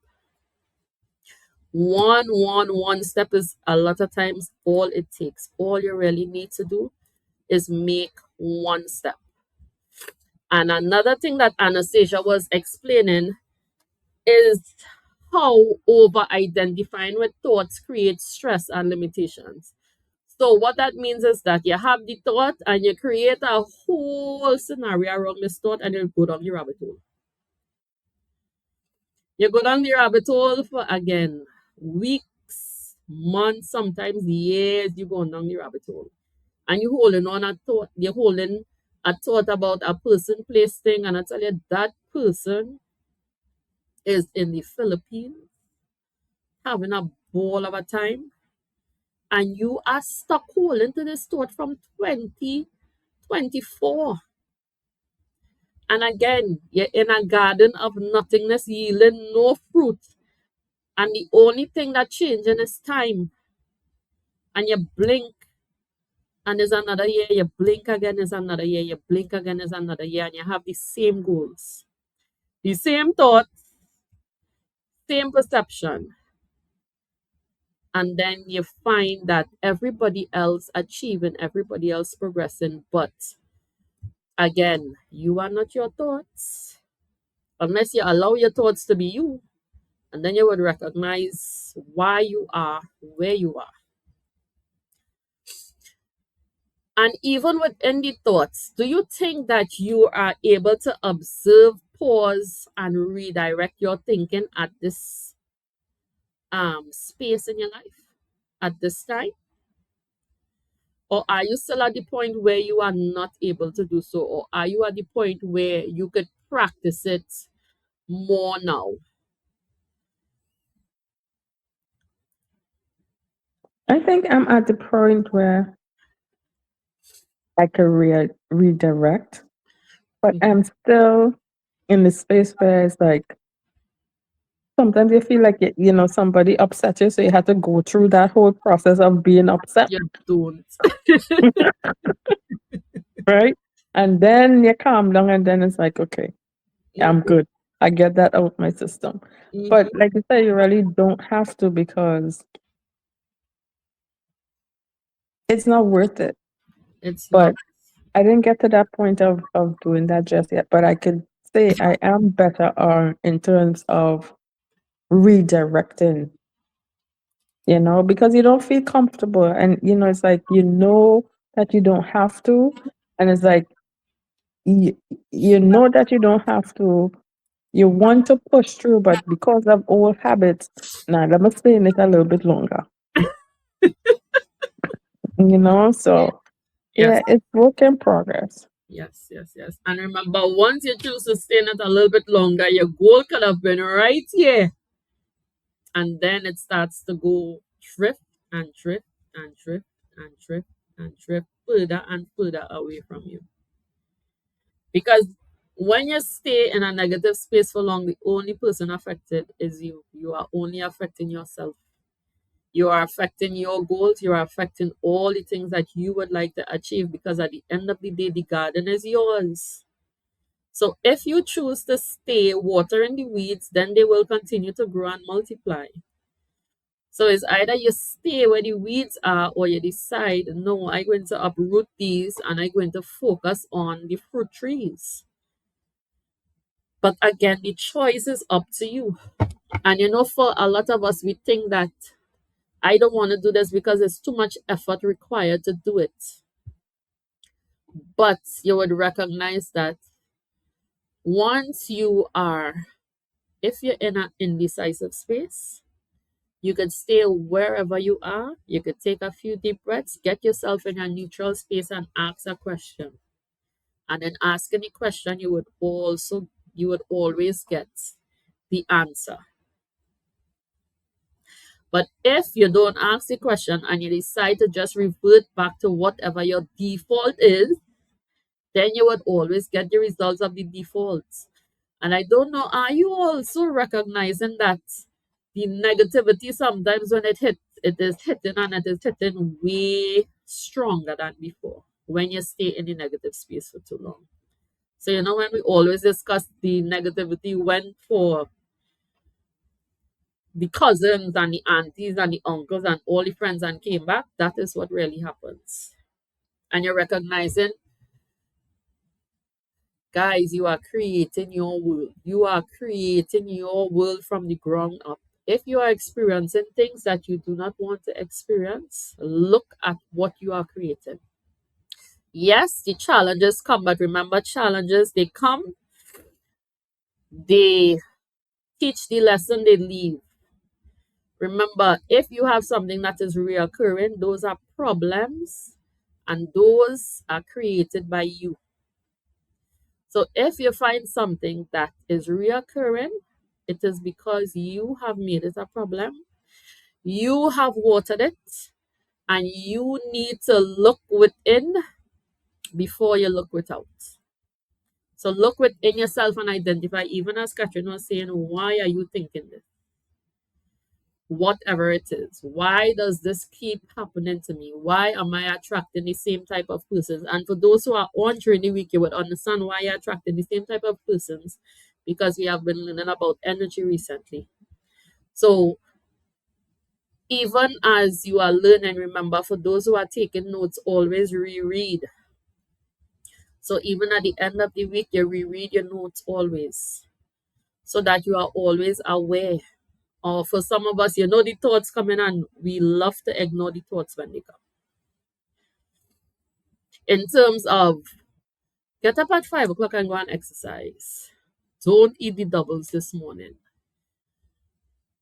One step is a lot of times all it takes. All you really need to do is make one step. And another thing that Anastasia was explaining is how over identifying with thoughts creates stress and limitations. So what that means is that you have the thought and you create a whole scenario around this thought, and you go down the rabbit hole. You go down the rabbit hole for, again, weeks, months, sometimes years. You go down the rabbit hole, and you holding on a thought. You're holding a thought about a person, place, thing, and I tell you that person is in the Philippines having a ball of a time, and you are stuck holding to this thought from 2024. And again, you're in a garden of nothingness, yielding no fruit. And the only thing that changing is time. And you blink, and there's another year. You blink again, is another year. You blink again, is another year. And you have the same goals, the same thoughts, same perception. And then you find that everybody else achieving, everybody else progressing. But again, you are not your thoughts. Unless you allow your thoughts to be you, and then you would recognize why you are where you are. And even within the thoughts, do you think that you are able to observe, pause, and redirect your thinking at this space in your life at this time? Or are you still at the point where you are not able to do so? Or are you at the point where you could practice it more now? I think I'm at the point where I can redirect, but Mhm. I'm still in the space where it's like sometimes you feel like somebody upset you, so you have to go through that whole process of being upset, You don't. right? And then you calm down, and then it's like, okay, I'm Mhm. good. I get that out my system. But Mhm. like you said, you really don't have to because it's not worth it. It's not. But I didn't get to that point of doing that just yet. But I could say I am better in terms of redirecting, because you don't feel comfortable. And, it's like, that you don't have to. And it's like, you, you know that you don't have to. You want to push through, but because of old habits, now let me stay in it a little bit longer. Yes, So yeah, it's work in progress. yes, yes, yes. And remember, once you choose to stay in it a little bit longer, your goal could have been right here. And then it starts to go drift and drift and drift and drift and drift further and further away from you. Because when you stay in a negative space for long, the only person affected is you. You are only affecting yourself. You are affecting your goals. You are affecting all the things that you would like to achieve, because at the end of the day, the garden is yours. So if you choose to stay watering the weeds, then they will continue to grow and multiply. So it's either you stay where the weeds are or you decide, no, I'm going to uproot these and I'm going to focus on the fruit trees. But again, the choice is up to you. And for a lot of us, we think that I don't want to do this because it's too much effort required to do it. But you would recognize that once you are, if you're in an indecisive space, you could stay wherever you are. You could take a few deep breaths, get yourself in a neutral space and ask a question. And then asking the question, you would always get the answer. But if you don't ask the question and you decide to just revert back to whatever your default is, then you would always get the results of the defaults. And I don't know, are you also recognizing that the negativity sometimes when it is hitting and it is hitting way stronger than before when you stay in the negative space for too long? So, when we always discuss the negativity went for the cousins and the aunties and the uncles and all the friends and came back, that is what really happens. And you're recognizing, guys, you are creating your world. You are creating your world from the ground up. If you are experiencing things that you do not want to experience, look at what you are creating. Yes, the challenges come, but remember, challenges, they come, they teach the lesson, they leave. Remember, if you have something that is reoccurring, those are problems and those are created by you. So if you find something that is reoccurring, it is because you have made it a problem. You have watered it, and you need to look within before you look without. So look within yourself and identify, even as Catherine was saying, why are you thinking this? Whatever it is, why does this keep happening to me? Why am I attracting the same type of persons? And for those who are on during the week, you would understand why you're attracting the same type of persons, because we have been learning about energy recently. So even as you are learning, remember, for those who are taking notes, always reread. So even at the end of the week, you reread your notes always, so that you are always aware. Or for some of us, the thoughts coming and we love to ignore the thoughts when they come. In terms of get up at 5 o'clock and go and exercise. Don't eat the doubles this morning.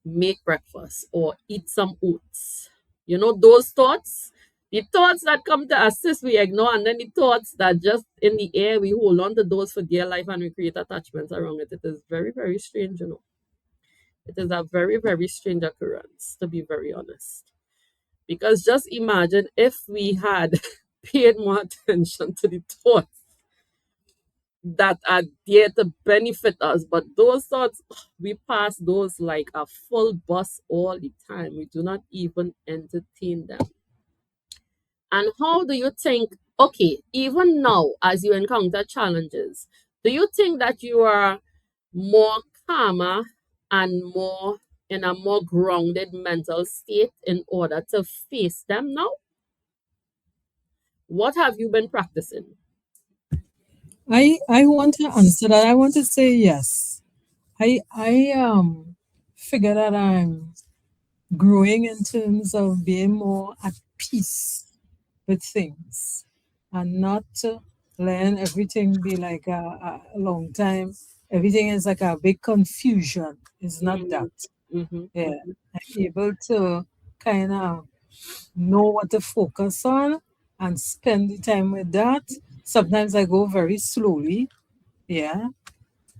Make breakfast or eat some oats. Those thoughts, the thoughts that come to assist, we ignore, and then the thoughts that just in the air, we hold on to those for dear life and we create attachments around it. It is very, very strange, It is a very, very strange occurrence, to be very honest. Because just imagine if we had paid more attention to the thoughts that are there to benefit us. But those thoughts, we pass those like a full bus all the time. We do not even entertain them. And how do you think, okay, even now as you encounter challenges, do you think that you are more calmer and more in a more grounded mental state in order to face them now? What have you been practicing? I want to answer that. I want to say yes. I figure that I'm growing in terms of being more at peace with things and not letting everything be like a long time. Everything is like a big confusion. It's not that. Mm-hmm. Yeah. I'm able to kind of know what to focus on and spend the time with that. Sometimes I go very slowly. Yeah.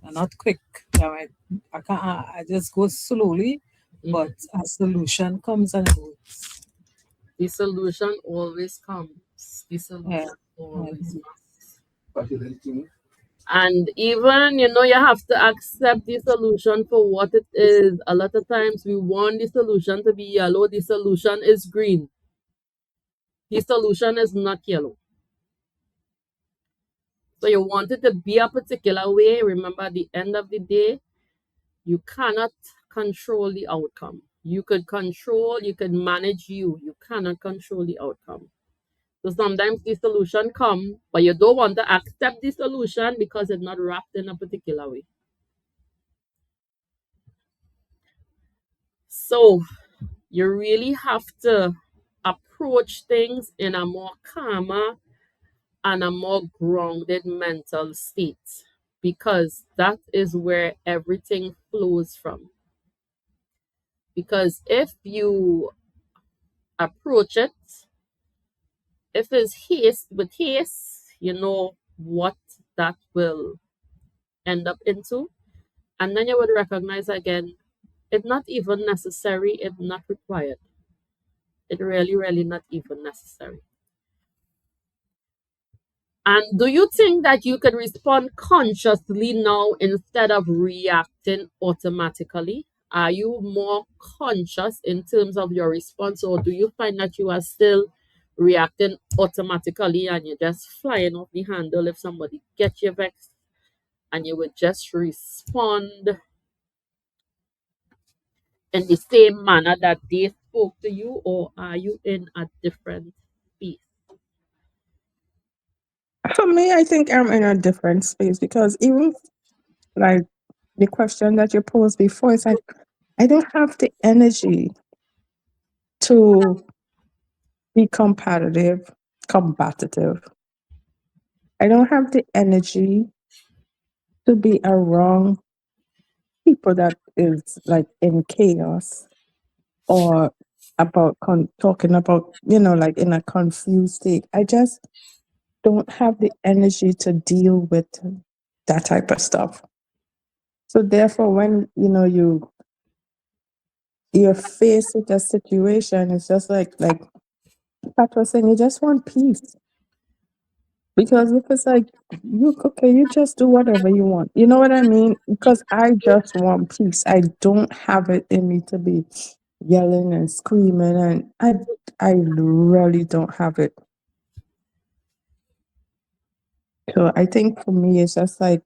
Not quick. I can't. I just go slowly, Mm-hmm. but a solution comes and goes. The solution always comes. The Yeah. solution always Mhm. comes. And even, you have to accept the solution for what it is. A lot of times we want the solution to be yellow. The solution is green. The solution is not yellow. So you want it to be a particular way. Remember, at the end of the day, you cannot control the outcome. You could control, you could manage you. You cannot control the outcome. So sometimes the solution come, but you don't want to accept the solution because it's not wrapped in a particular way. So you really have to approach things in a more calmer and a more grounded mental state because that is where everything flows from. Because if you approach it, if it's haste with haste, you know what that will end up into. And then you would recognize again, it's not even necessary, it's not required. It really, really not even necessary. And do you think that you can respond consciously now instead of reacting automatically? Are you more conscious in terms of your response, or do you find that you are still reacting automatically and you're just flying off the handle if somebody gets you vexed and you would just respond in the same manner that they spoke to you, or are you in a different space? For me, I think I'm in a different space because even like the question that you posed before, it's like I don't have the energy to be combative. I don't have the energy to be around people that is like in chaos or about talking about, like in a confused state. I just don't have the energy to deal with that type of stuff. So therefore, when you're faced with a situation, it's just like Pat was saying, you just want peace. Because if it's like you just do whatever you want. You know what I mean? Because I just want peace. I don't have it in me to be yelling and screaming, and I really don't have it. So I think for me, it's just like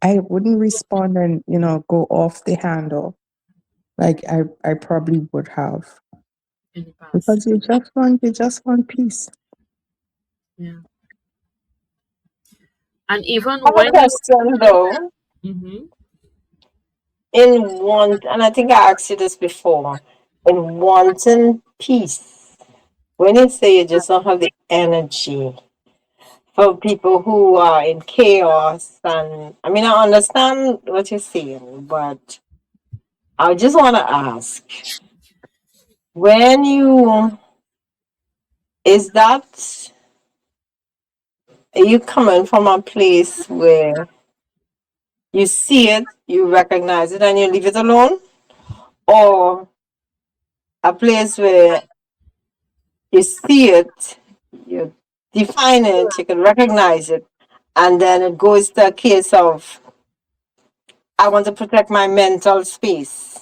I wouldn't respond and go off the handle like I probably would have, In the past? because you just want peace. Yeah. And even I have a when you, question though. hmm In want, and I think I asked you this before, in wanting peace, when you say you just don't have the energy for people who are in chaos, and I mean, I understand what you're saying, but I just want to ask, when is that, are you coming from a place where you see it, you recognize it, and you leave it alone? Or a place where you see it, you define it, you can recognize it, and then it goes to a case of, I want to protect my mental space.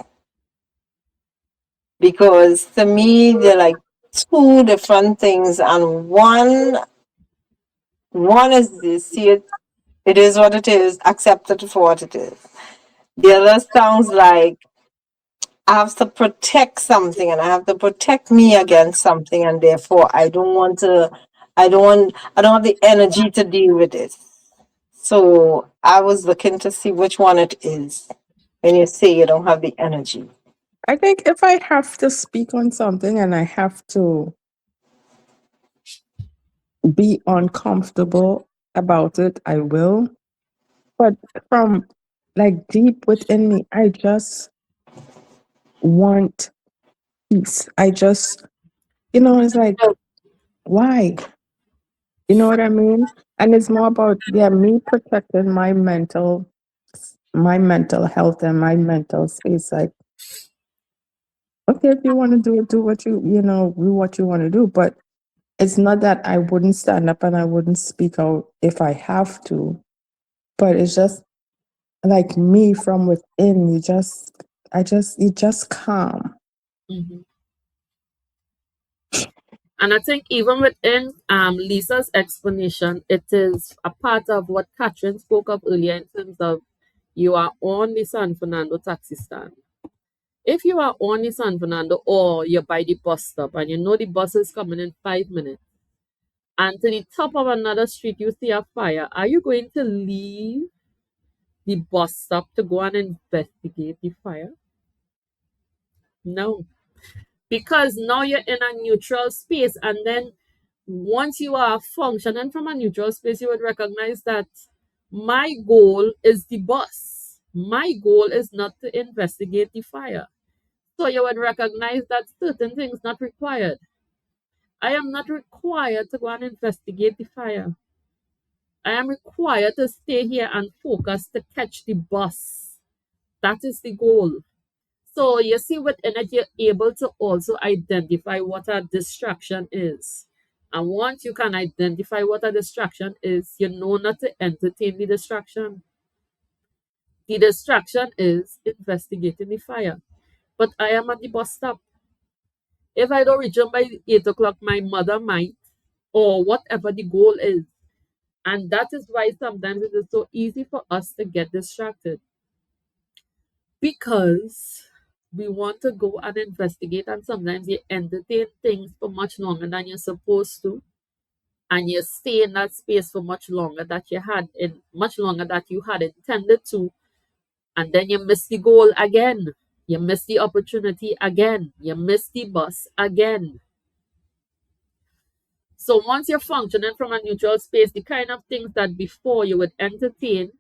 Because to me, they're like two different things, and one is this, see it, it is what it is, accept it for what it is. The other sounds like I have to protect something and I have to protect me against something, and therefore I don't have the energy to deal with it. So I was looking to see which one it is when you say you don't have the energy. I think if I have to speak on something and I have to be uncomfortable about it, I will. But from like deep within me, I just want peace. I just, it's like, why? You know what I mean? And it's more about, yeah, me protecting my mental health and my mental space. Like, okay, if you want to do it, do what you want to do. But it's not that I wouldn't stand up and I wouldn't speak out if I have to. But it's just like me from within. You just calm. hmm And I think even within Lisa's explanation, it is a part of what Catherine spoke of earlier in terms of you are on the San Fernando taxi stand. If you are on the San Fernando or you're by the bus stop and you know the bus is coming in 5 minutes, and to the top of another street you see a fire, are you going to leave the bus stop to go and investigate the fire? No, because now you're in a neutral space, and then once you are functioning from a neutral space, you would recognize that my goal is the bus. My goal is not to investigate the fire. So you would recognize that certain things not required. I am not required to go and investigate the fire. I am required to stay here and focus to catch the bus. That is the goal. So you see, with energy, you're able to also identify what a distraction is. And once you can identify what a distraction is, you know not to entertain the distraction. The distraction is investigating the fire. But I am at the bus stop. If I don't reach home by 8 o'clock, my mother might, or whatever the goal is. And that is why sometimes it is so easy for us to get distracted, because we want to go and investigate, and sometimes you entertain things for much longer than you're supposed to, and you stay in that space for much longer that you had intended to, and then you miss the goal again. You miss the opportunity again. You miss the bus again. So once you're functioning from a neutral space, the kind of things that before you would entertain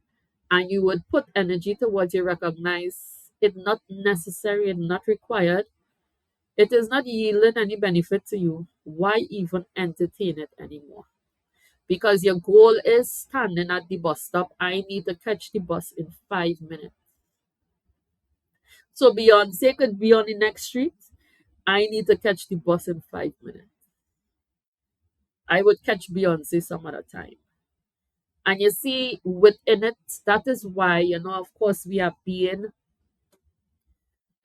and you would put energy towards, you recognize it not necessary and not required. It is not yielding any benefit to you. Why even entertain it anymore? Because your goal is standing at the bus stop. I need to catch the bus in 5 minutes. So Beyonce could be on the next street. I need to catch the bus in 5 minutes. I would catch Beyonce some other time. And you see, within it, that is why, of course, we are being,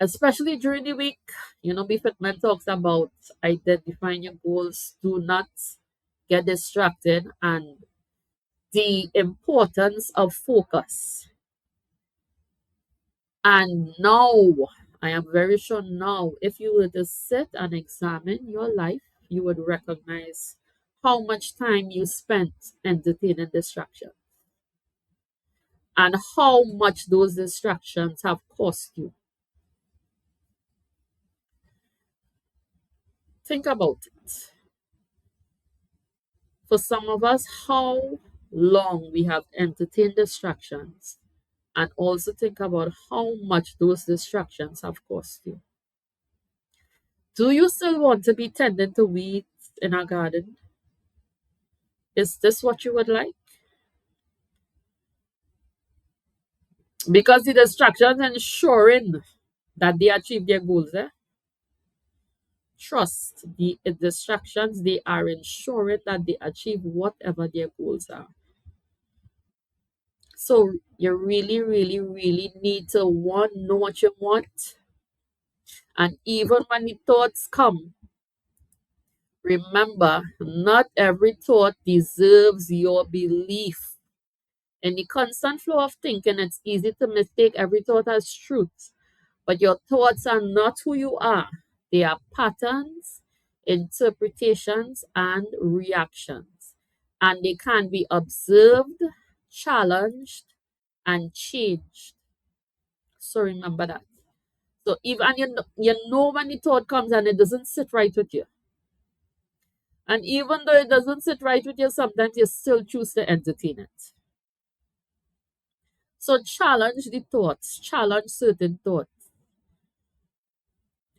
especially during the week, Befitment talks about identifying your goals, do not get distracted, and the importance of focus. And now, I am very sure now, if you were to sit and examine your life, you would recognize how much time you spent entertaining distractions and how much those distractions have cost you. Think about it. For some of us, how long we have entertained distractions, and also think about how much those distractions have cost you. Do you still want to be tending to weeds in a garden? Is this what you would like? Because the distractions ensuring that they achieve their goals. Trust the distractions, they are ensuring that they achieve whatever their goals are. So you really, really, really need to know what you want. And even when the thoughts come, remember, not every thought deserves your belief. In the constant flow of thinking, it's easy to mistake every thought as truth. But your thoughts are not who you are. They are patterns, interpretations, and reactions. And they can be observed, challenged, and changed. So remember that. So even and you know when the thought comes and it doesn't sit right with you. And even though it doesn't sit right with you, sometimes you still choose to entertain it. So challenge the thoughts, challenge certain thoughts.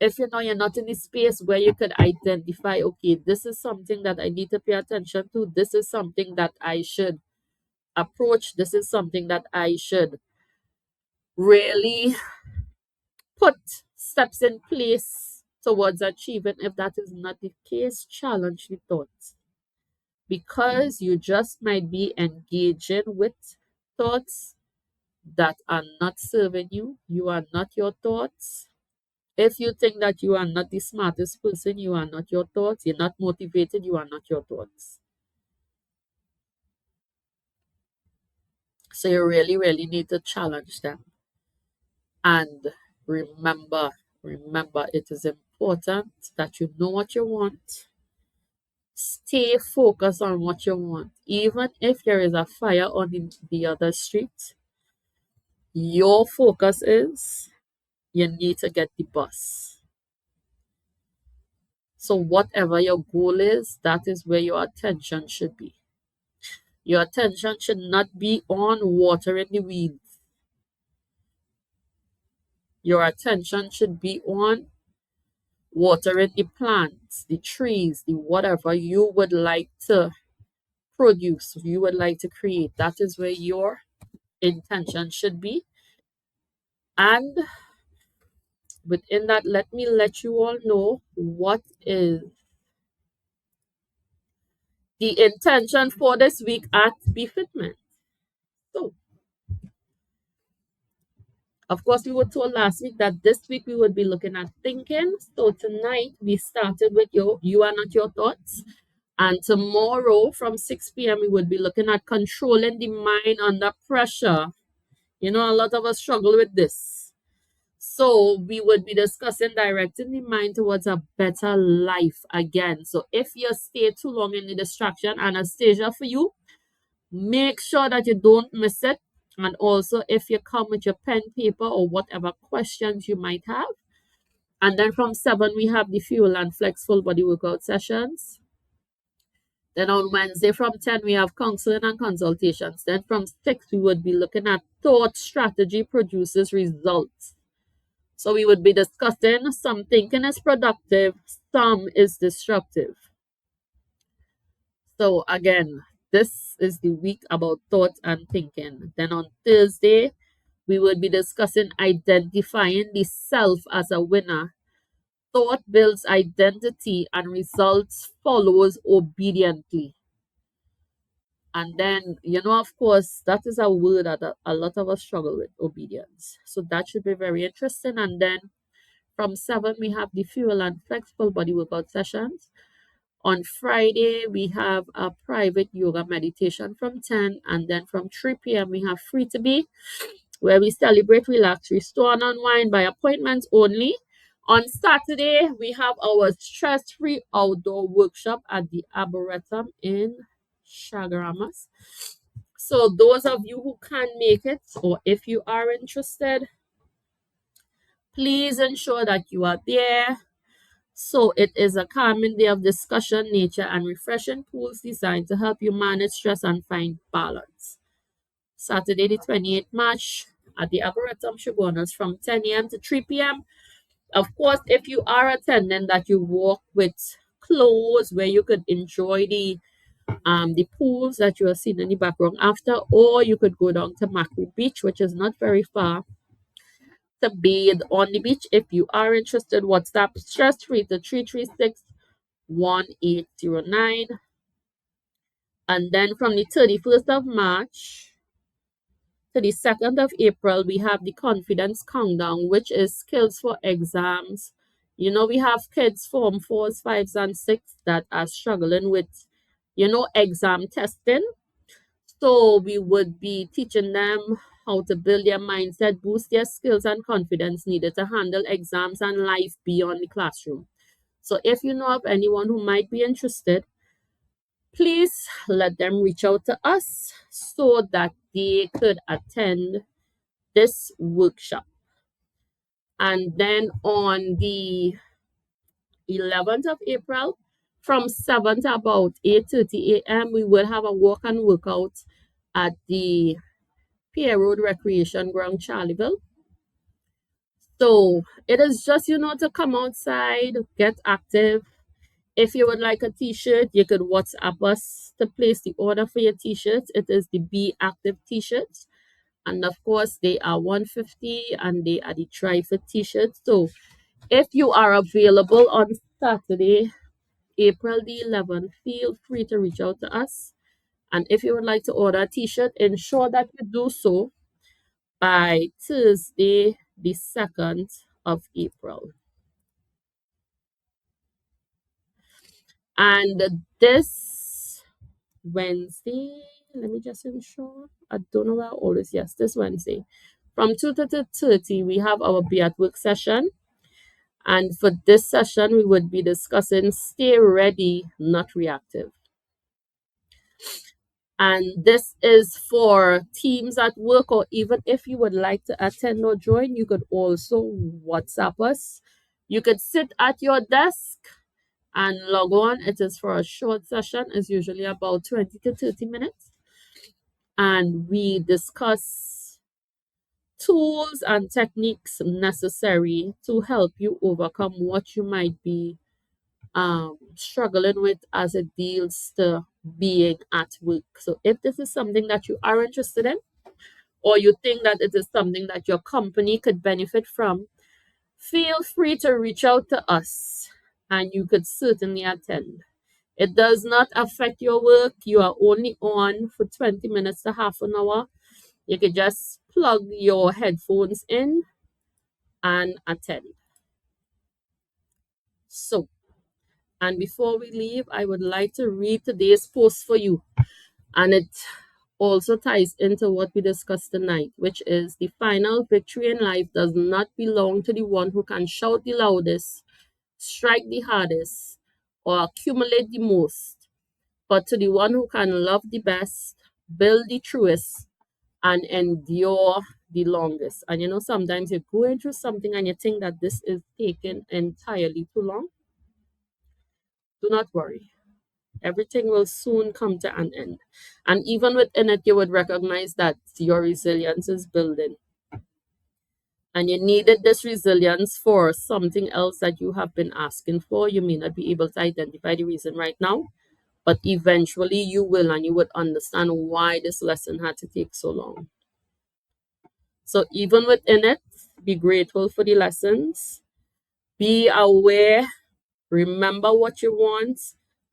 If you know you're not in the space where you could identify, okay, this is something that I need to pay attention to, this is something that I should approach, this is something that I should really put steps in place towards achieving. If that is not the case, challenge the thoughts, because you just might be engaging with thoughts that are not serving you. You are not your thoughts. If you think that you are not the smartest person, you are not your thoughts. You're not motivated, you are not your thoughts. So you really, really need to challenge them. And remember, Remember, it is important that you know what you want. Stay focused on what you want. Even if there is a fire on the other street, your focus is you need to get the bus. So, whatever your goal is, that is where your attention should be. Your attention should not be on watering the weeds. Your attention should be on watering the plants, the trees, the whatever you would like to produce, you would like to create. That is where your intention should be. And within that, let me let you all know what is the intention for this week at Befitment. So, of course, we were told last week that this week we would be looking at thinking. So tonight we started with you are not your thoughts. And tomorrow from 6 p.m. we would be looking at controlling the mind under pressure. You know, a lot of us struggle with this. So we would be discussing directing the mind towards a better life again. So if you stay too long in the distraction, Anastasia, for you, make sure that you don't miss it. And also, if you come with your pen, paper, or whatever questions you might have. And then from 7, we have the fuel and flex full body workout sessions. Then on Wednesday from 10, we have counseling and consultations. Then from 6, we would be looking at thought strategy produces results. So we would be discussing some thinking is productive, some is destructive. So again, this is the week about thought and thinking. Then on Thursday, we will be discussing identifying the self as a winner. Thought builds identity and results follows obediently. And then, of course, that is a word that a lot of us struggle with, obedience. So that should be very interesting. And then from 7, we have the fuel and flexible body workout sessions. On Friday, we have a private yoga meditation from 10. And then from 3 p.m., we have Free to Be, where we celebrate, relax, restore, and unwind by appointments only. On Saturday, we have our stress-free outdoor workshop at the Arboretum in Chaguaramas. So those of you who can make it, or if you are interested, please ensure that you are there. So it is a calming day of discussion, nature, and refreshing pools designed to help you manage stress and find balance. Saturday, the 28th March at the Arboretum Chaguaramas from 10 a.m. to 3 p.m. Of course, if you are attending, that you walk with clothes where you could enjoy the pools that you are seeing in the background after, or you could go down to Macri Beach, which is not very far, to bathe on the beach. If you are interested, WhatsApp stress free to 336-1809. And then from the 31st of March to the 2nd of April, we have the confidence countdown, which is skills for exams. We have kids form 4s, 5s, and 6 that are struggling with, exam testing. So we would be teaching them how to build their mindset, boost their skills and confidence needed to handle exams and life beyond the classroom. So if you know of anyone who might be interested, please let them reach out to us so that they could attend this workshop. And then on the 11th of April, from 7 to about 8:30 a.m., we will have a walk and workout at the Pier Road Recreation Ground, Charleville. So it is just, to come outside, get active. If you would like a t-shirt, you could WhatsApp us to place the order for your t-shirts. It is the Be Active t-shirts. And of course, they are $150 and they are the Tri-Fit t-shirts. So if you are available on Saturday, April the 11th, feel free to reach out to us. And if you would like to order a t-shirt, ensure that you do so by Thursday, the 2nd of April. And this Wednesday, let me just ensure. I don't know where all this. Yes, this Wednesday. From 2 to 30, we have our Be at Work session. And for this session, we would be discussing stay ready, not reactive. And this is for teams at work, or even if you would like to attend or join, you could also WhatsApp us. You could sit at your desk and log on. It is for a short session, it's usually about 20 to 30 minutes. And we discuss tools and techniques necessary to help you overcome what you might be struggling with as it deals to being at work. So if this is something that you are interested in, or you think that it is something that your company could benefit from, feel free to reach out to us and you could certainly attend. It does not affect your work. You are only on for 20 minutes to half an hour. You could just plug your headphones in and attend. So, and before we leave, I would like to read today's post for you. And it also ties into what we discussed tonight, which is the final victory in life does not belong to the one who can shout the loudest, strike the hardest, or accumulate the most, but to the one who can love the best, build the truest, and endure the longest. And sometimes you're going through something and you think that this is taking entirely too long. Do not worry. Everything will soon come to an end. And even within it, you would recognize that your resilience is building. And you needed this resilience for something else that you have been asking for. You may not be able to identify the reason right now, but eventually you will, and you would understand why this lesson had to take so long. So even within it, be grateful for the lessons, be aware, remember what you want,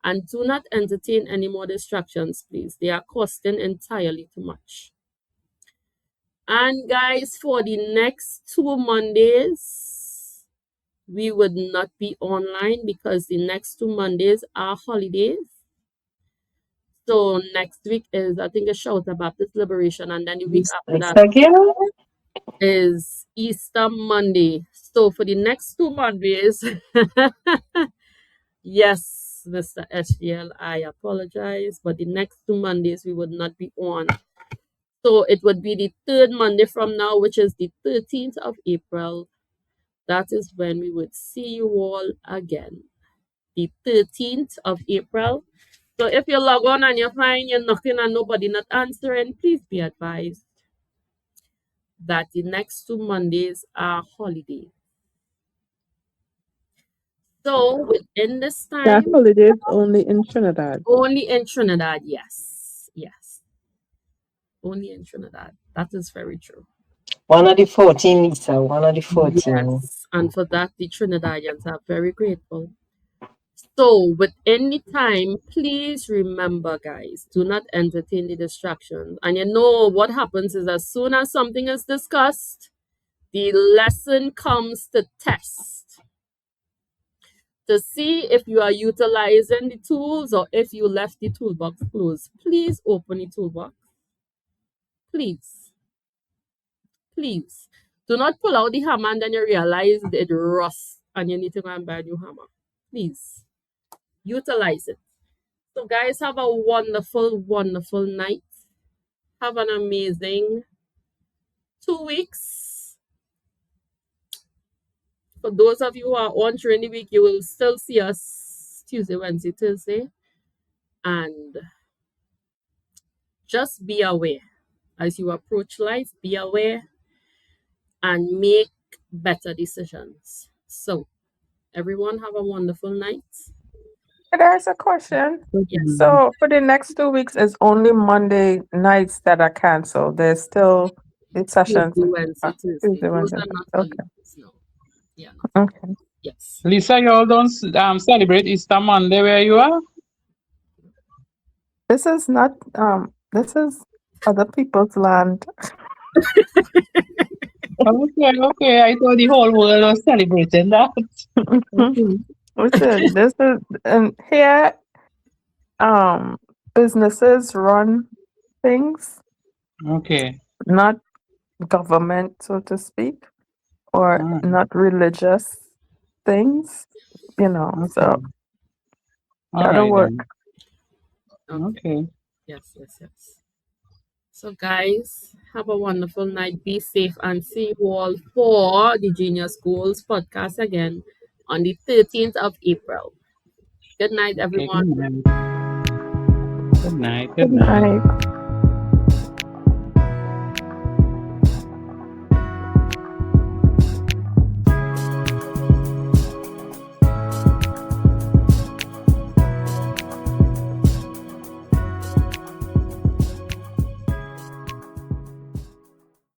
and do not entertain any more distractions, please. They are costing entirely too much. And guys, for the next 2 Mondays, we would not be online because the next 2 Mondays are holidays. So next week is, I think, a Shout Baptist Liberation, and then the week after It's that again. is Easter Monday. So for the next 2 Mondays, yes, Mr. SGL, I apologize, but the next 2 Mondays we would not be on. So it would be the third Monday from now, which is the 13th of April. That is when we would see you all again. The 13th of April. So if you log on and you find you're knocking and nobody not answering, please be advised that the next 2 Mondays are holiday. So within this That time, holiday is only in Trinidad. only in Trinidad, yes. Yes. Only in Trinidad. That is very true. One of the 14, Lisa. One of the 14. Yes. And for that, the Trinidadians are very grateful. So, with any time, please remember, guys, do not entertain the distractions. And what happens is as soon as something is discussed, the lesson comes to test to see if you are utilizing the tools or if you left the toolbox closed. Please open the toolbox. Please, please. Do not pull out the hammer and then you realize it rusts and you need to go and buy a new hammer. Please, utilize it. So, guys, have a wonderful, wonderful night. Have an amazing 2 weeks. For those of you who are on during the week, you will still see us Tuesday, Wednesday, Thursday. And just be aware as you approach life, be aware and make better decisions. So, everyone, have a wonderful night. There's a question. Yes, So for the next 2 weeks, it's only Monday nights that are canceled. There's still the sessions. Tuesday, Wednesday, Thursday. Tuesday, Those Wednesday. are not Okay. holidays, no. Yeah, no. Okay. Yes. Lisa, you all don't celebrate Easter Monday where you are? This is not this is other people's land. Okay, okay. I thought the whole world was celebrating that. Okay. Listen, this is and here businesses run things, Okay. not government, so to speak, or All right. not religious. things, so Okay. All gotta right work. then. Okay. Okay. Yes, yes, yes. So, guys, have a wonderful night. Be safe and see you all for the Junior Schools podcast again on the 13th of April. Good night, Okay. everyone. Good night. Good night. Good Good night. night.